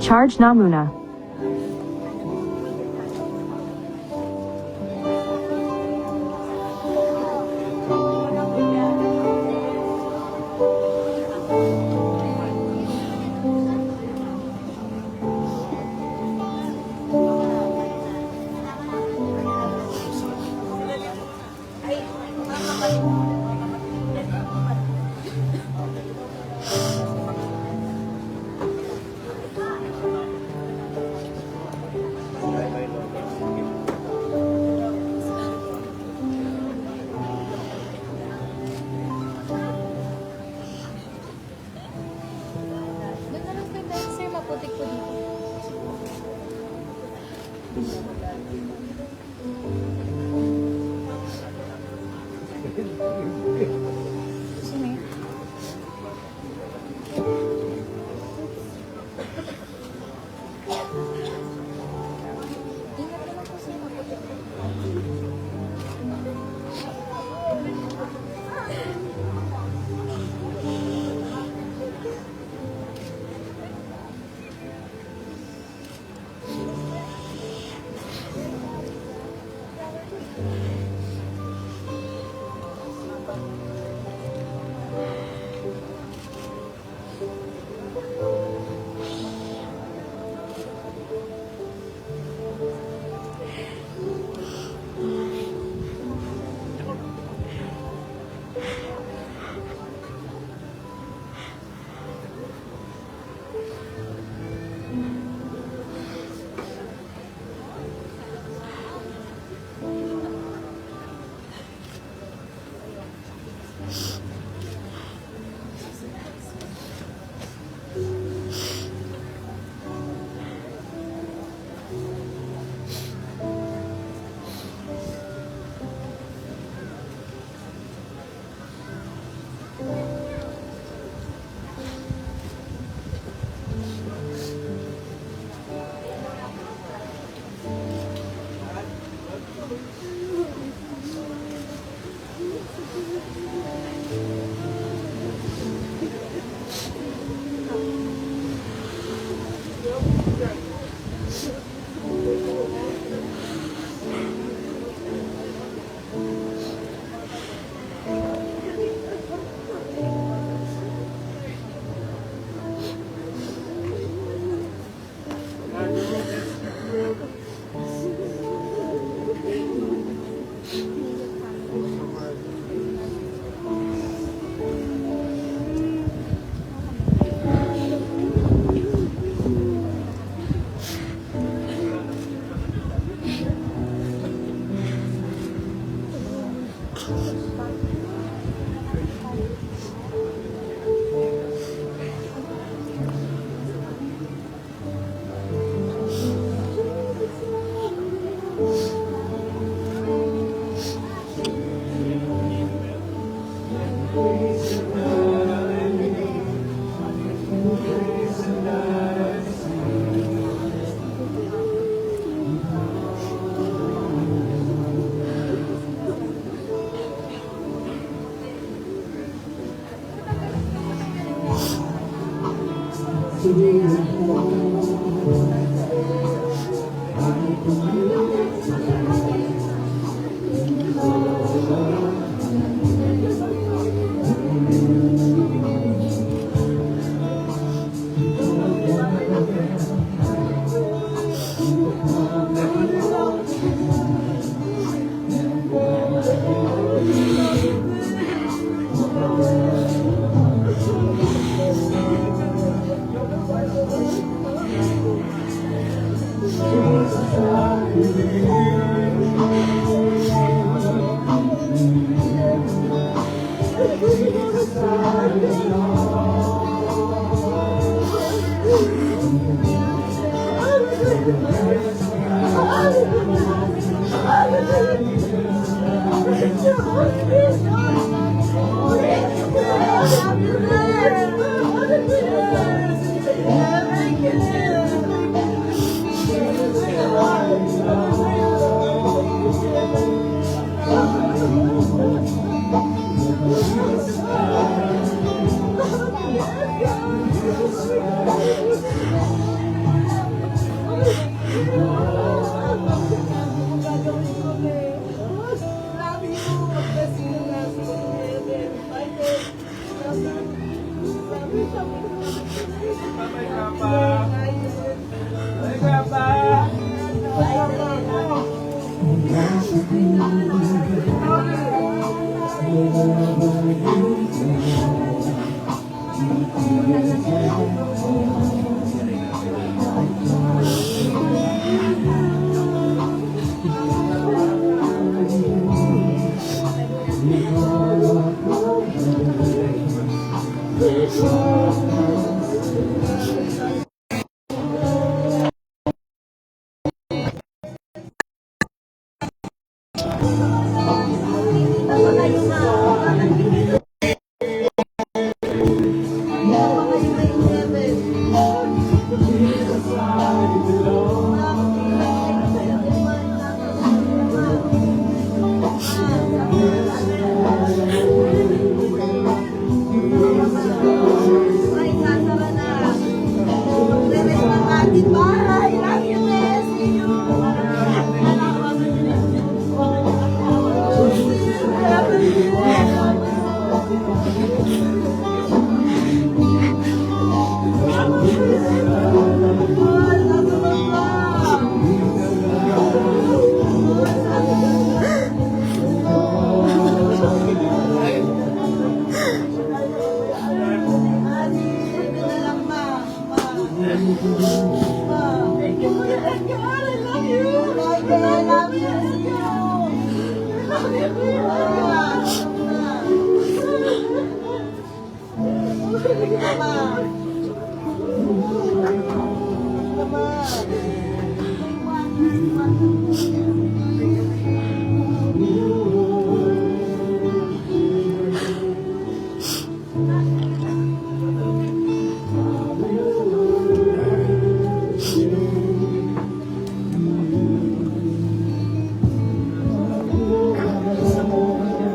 Charge na muna. Doon na lang kayo dahil sir, maputik po dito. Gusto mo yun? Ingat naman po sir, maputik po.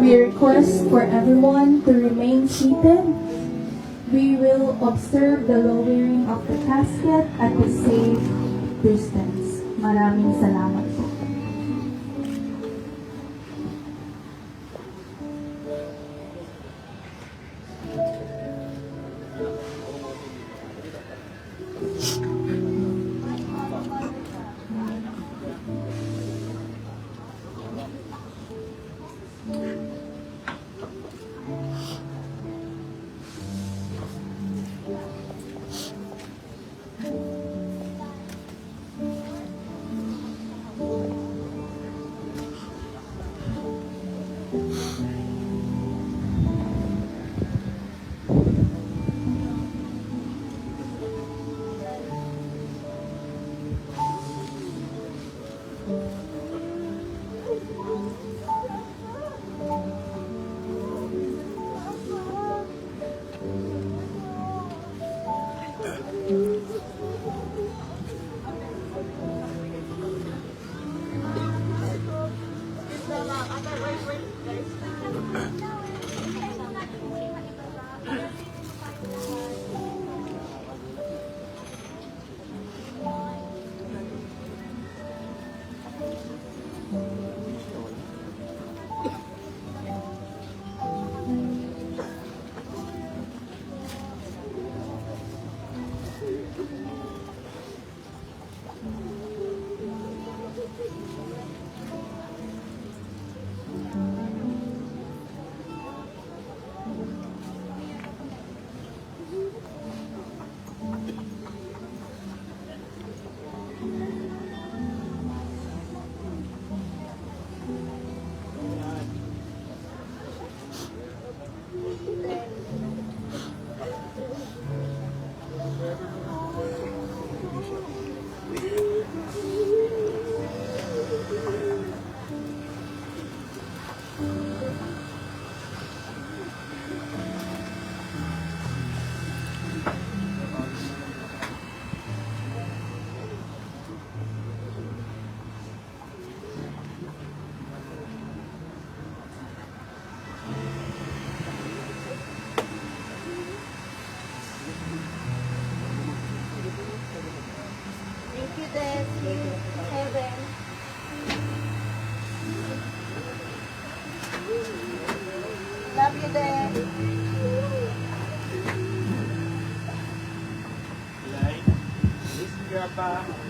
We request for everyone to remain seated. We will observe the lowering of the casket at a safe distance. Maraming salamat po.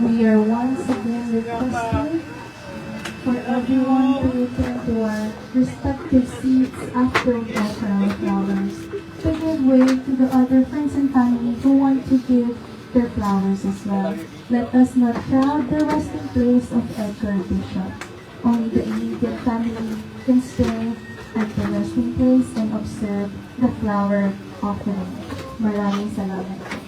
We are once again requesting for everyone to return to our respective seats after we offer our flowers, to give way to the other friends and family who want to give their flowers as well. Let us not crowd the resting place of Edgar Bishop. Only the immediate family can stay at the resting place and observe the flower offering. Maraming salamat po.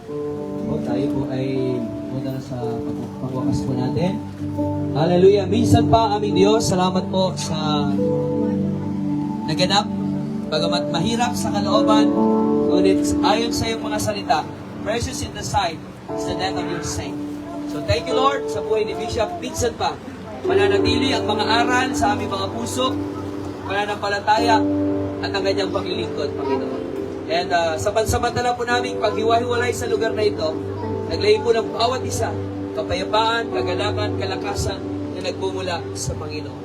O tayo po ay muna sa pagwakas po natin. Hallelujah. Minsan pa, aming Diyos, salamat po sa naganap. Bagamat mahirap sa kalooban, ngunit ayon sa iyong mga salita, precious in the sight is the death of your saint. So thank you Lord sa buhay ni Bishop. Minsan pa, mananatili ang mga aral sa aming mga puso, pananampalataya at ang kanyang paglilingkod, Panginoon. And sa pansamantala po namin paghiwa-hiwalay sa lugar na ito, naglahi po ng bawat isa, kapayapaan, kagalakan, kalakasan na nagmumula sa Panginoon.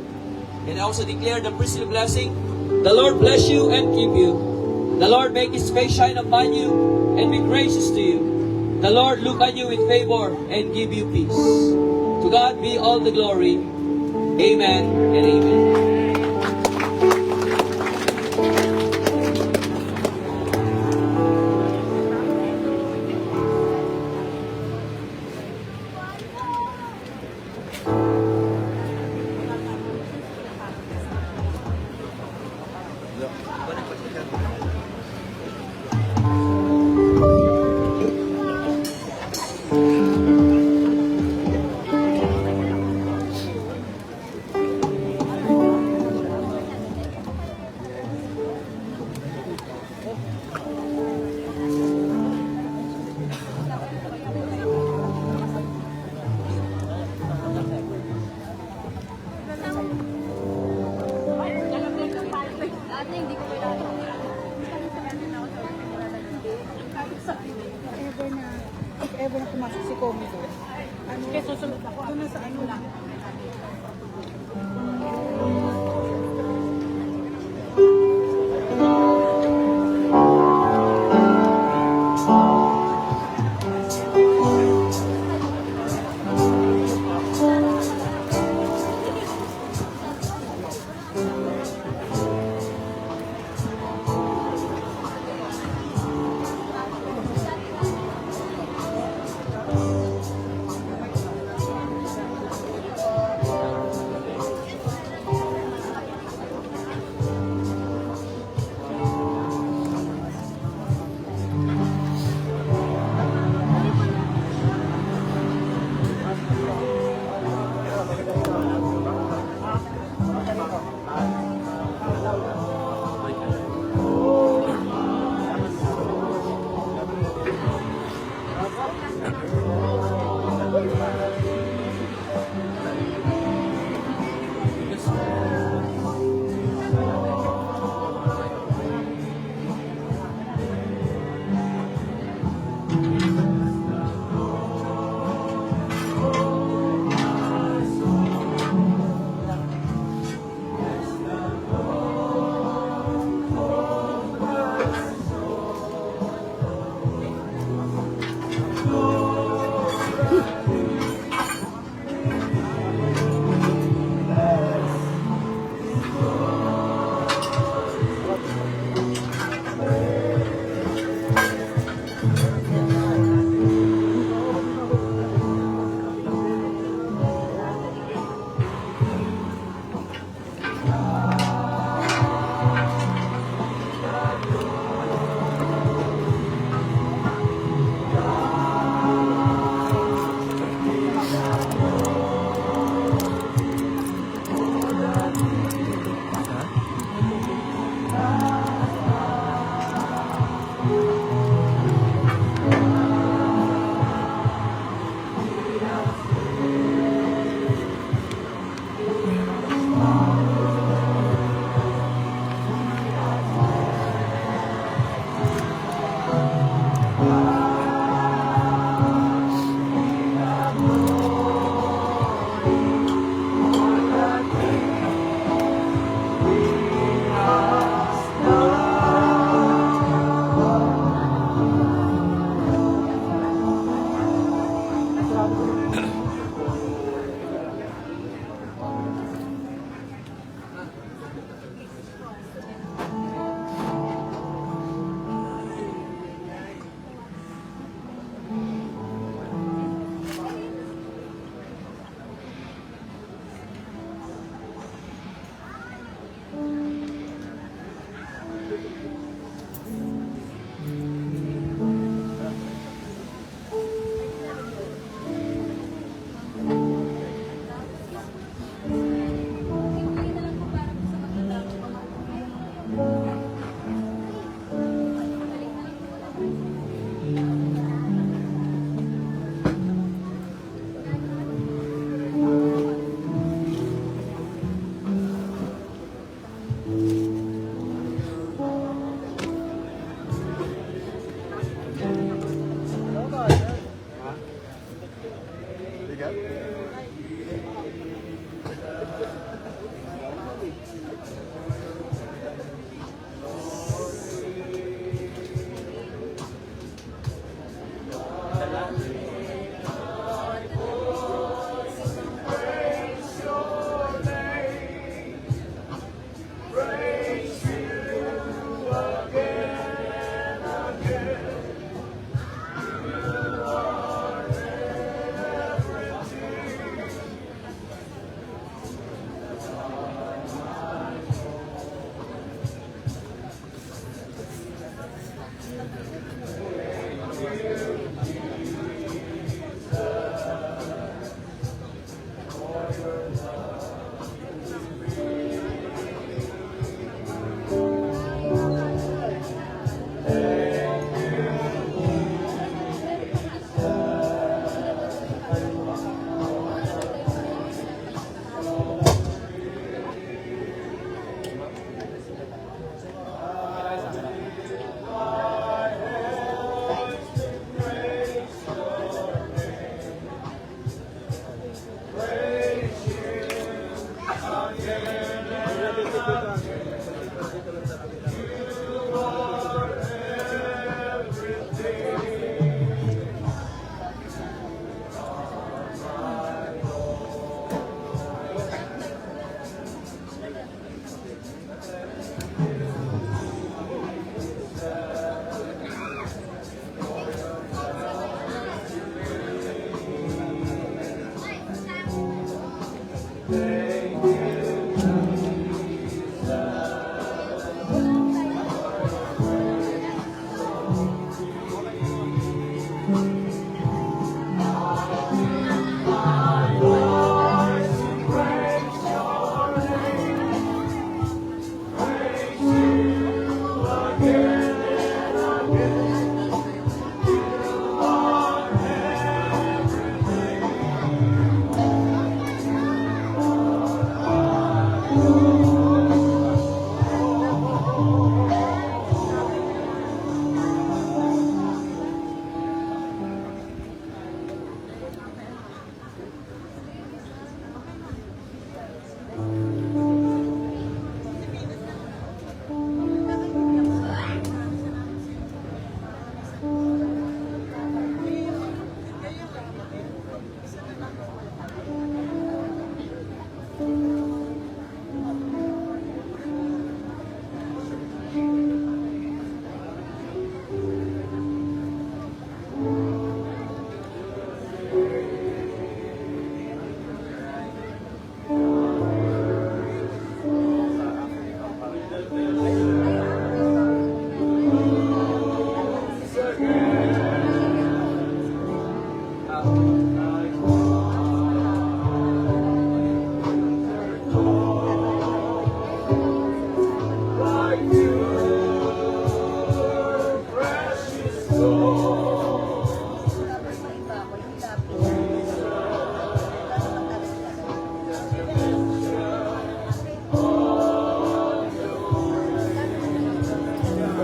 And I also declare the priestly blessing. The Lord bless you and keep you. The Lord make His face shine upon you and be gracious to you. The Lord look on you with favor and give you peace. To God be all the glory. Amen and amen. Ate, hindi ko kailangan. If ever na pumasok si Comy doon, kaya susunod ako, doon na sa ano lang.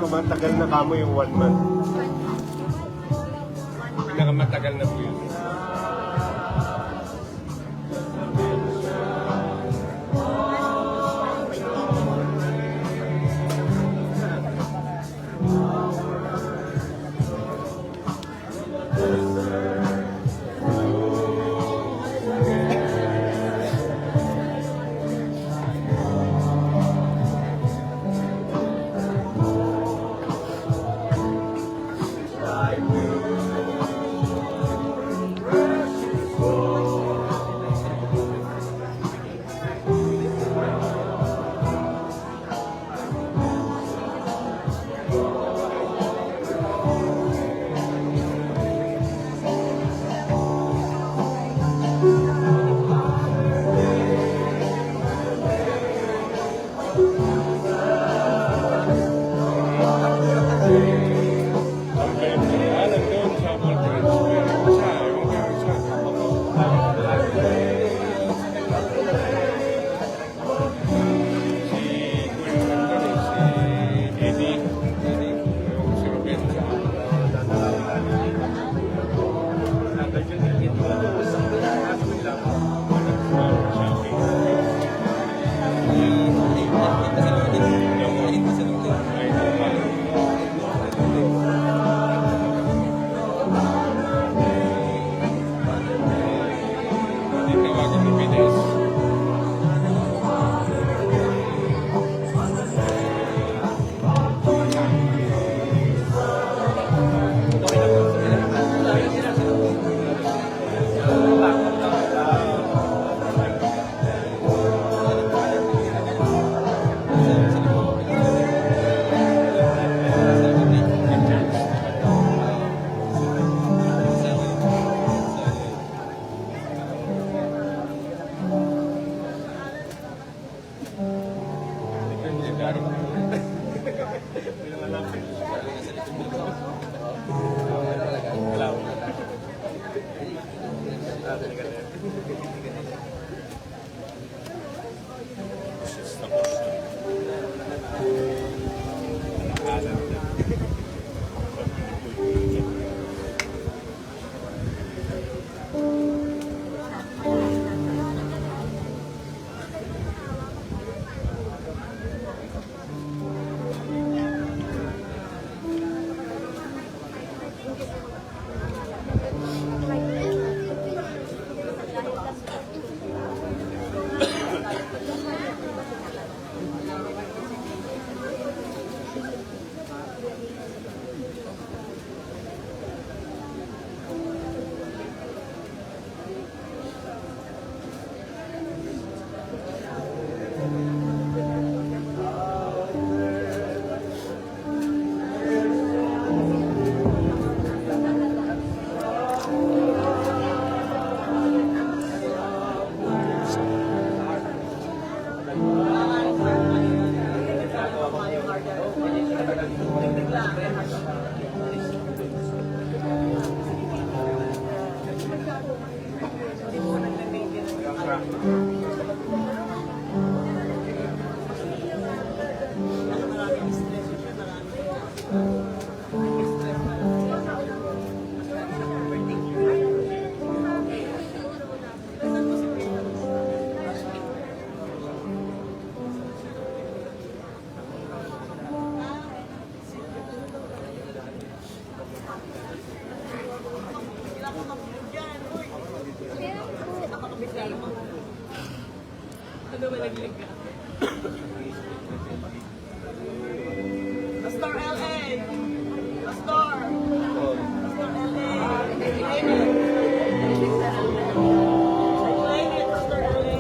Matagal na kamo yung 1 month. Pinakamatagal na po yun. Pastor LA. Pastor. Pastor LA. Claim it. Claim it, Pastor LA.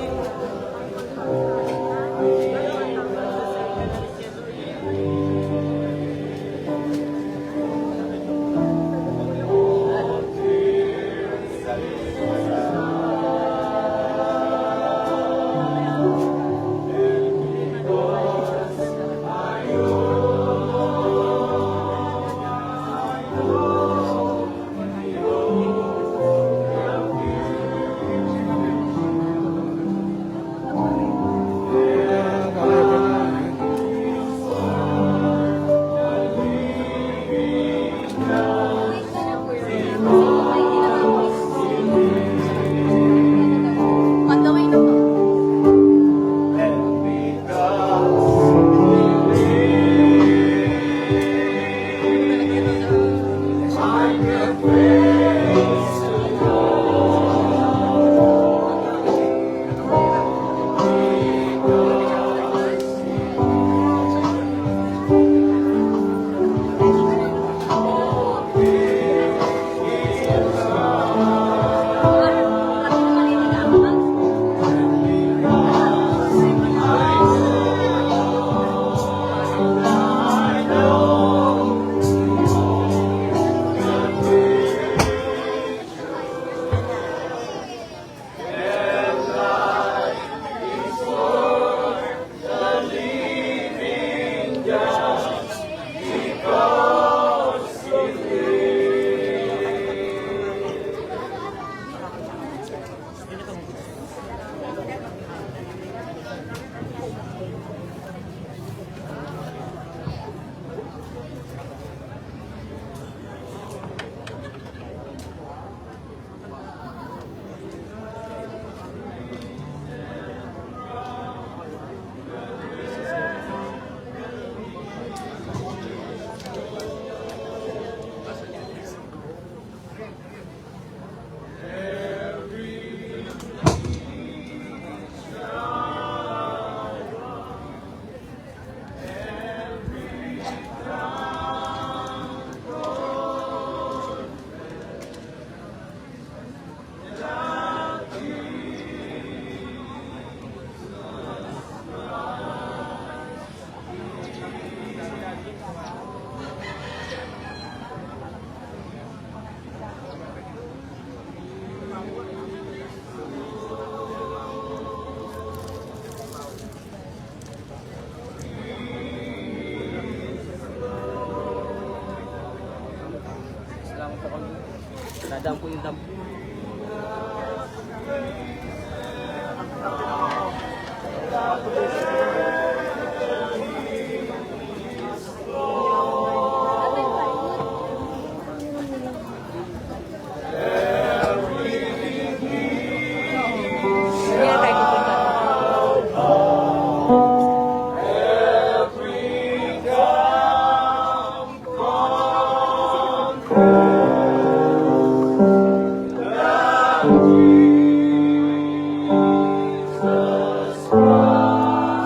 On the way na po. Salamat po kami. Nadaan po yung dam. Kaya tayo pupunta. Jesus Christ.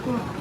Hello.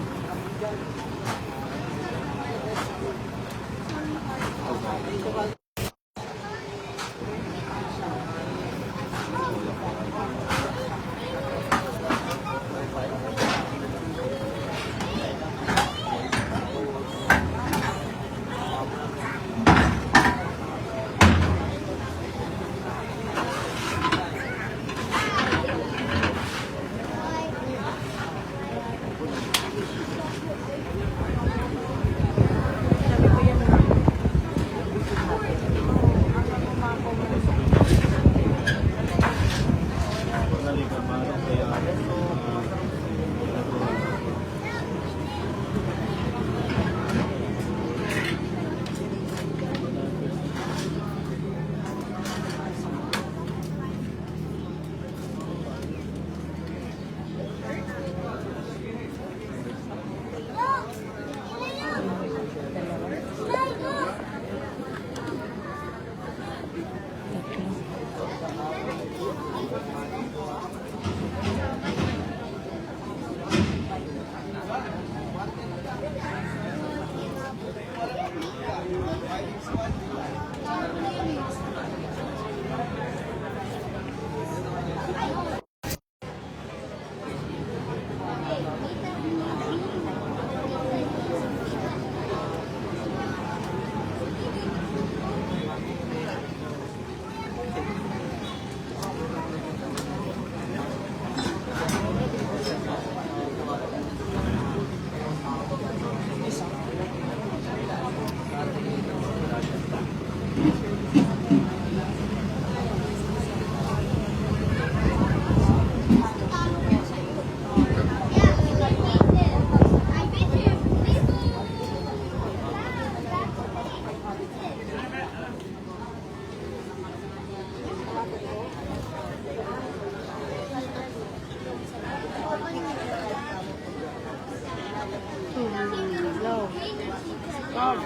Bob.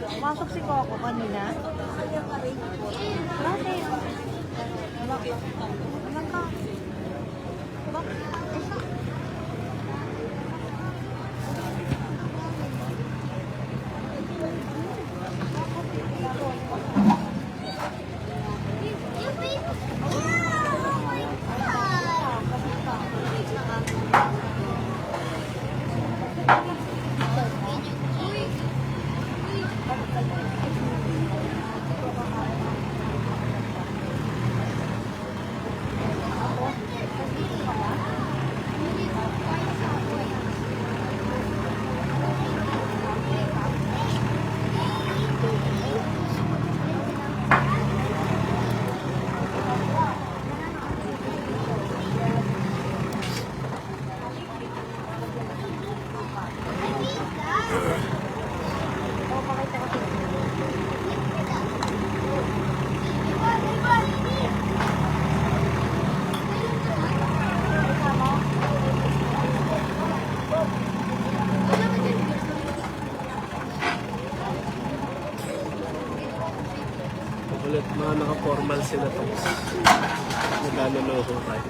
Pumasok si Coco kanina. Bakit? Bakit? Anak ka. Bakit? Ulit mga naka-formal sila tapos naglaloloko tayo.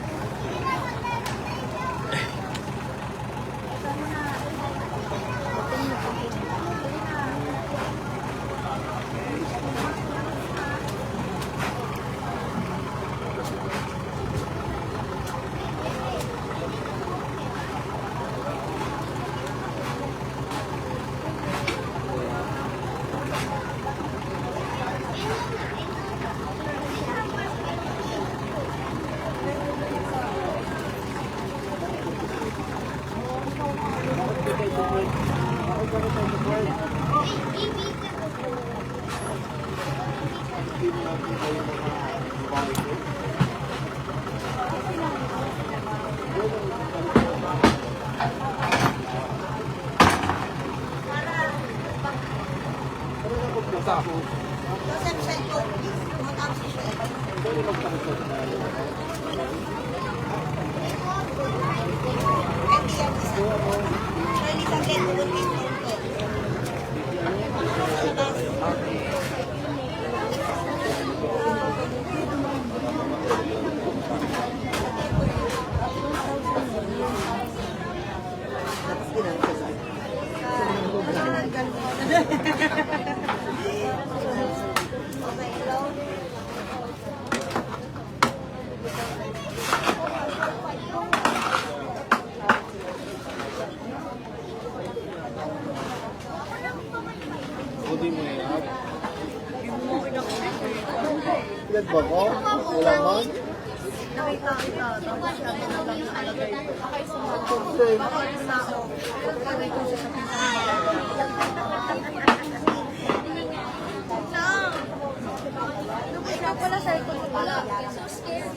Ilan ba ko? Wala man? Ikaw pala sa ito pala. So scary.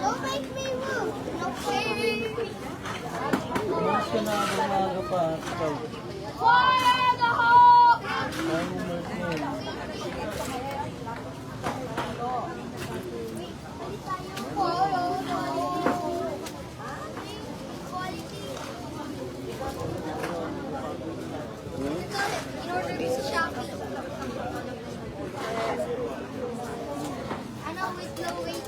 Don't make me move. No way. With low waiting.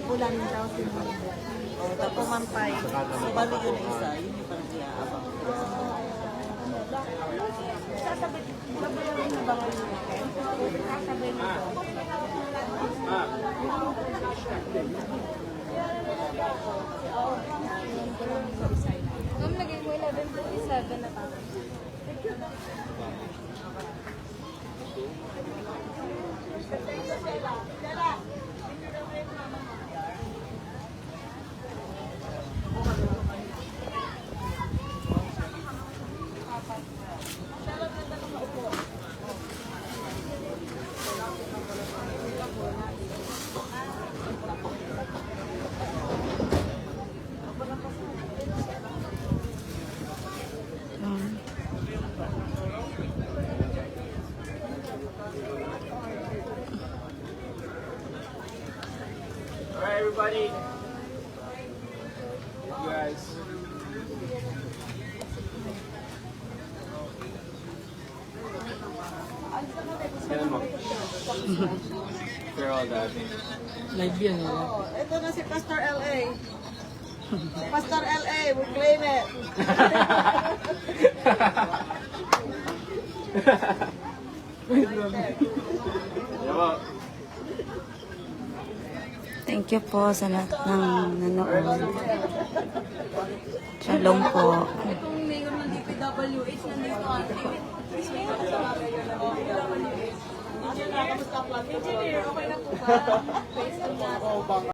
Ulan daw si tapos mampay. So, bali yun isa. Yun yung parang iaabang. Sasabihin na ba ngayon? Sasabihin na Ma'am, lagay mo 11:47 na tapos. Alright, everybody. You guys. Ganun mo. Clear all that. ito na si Pastor LA. Pastor LA, we claim it. Yawa. Thank you po sa lahat ng nanood. Shalom po. Itong mayor ng DPWH nandito ate. Mayor ng DPWH. Engineer, kamusta po? Engineer, okay na po ba? Based on that.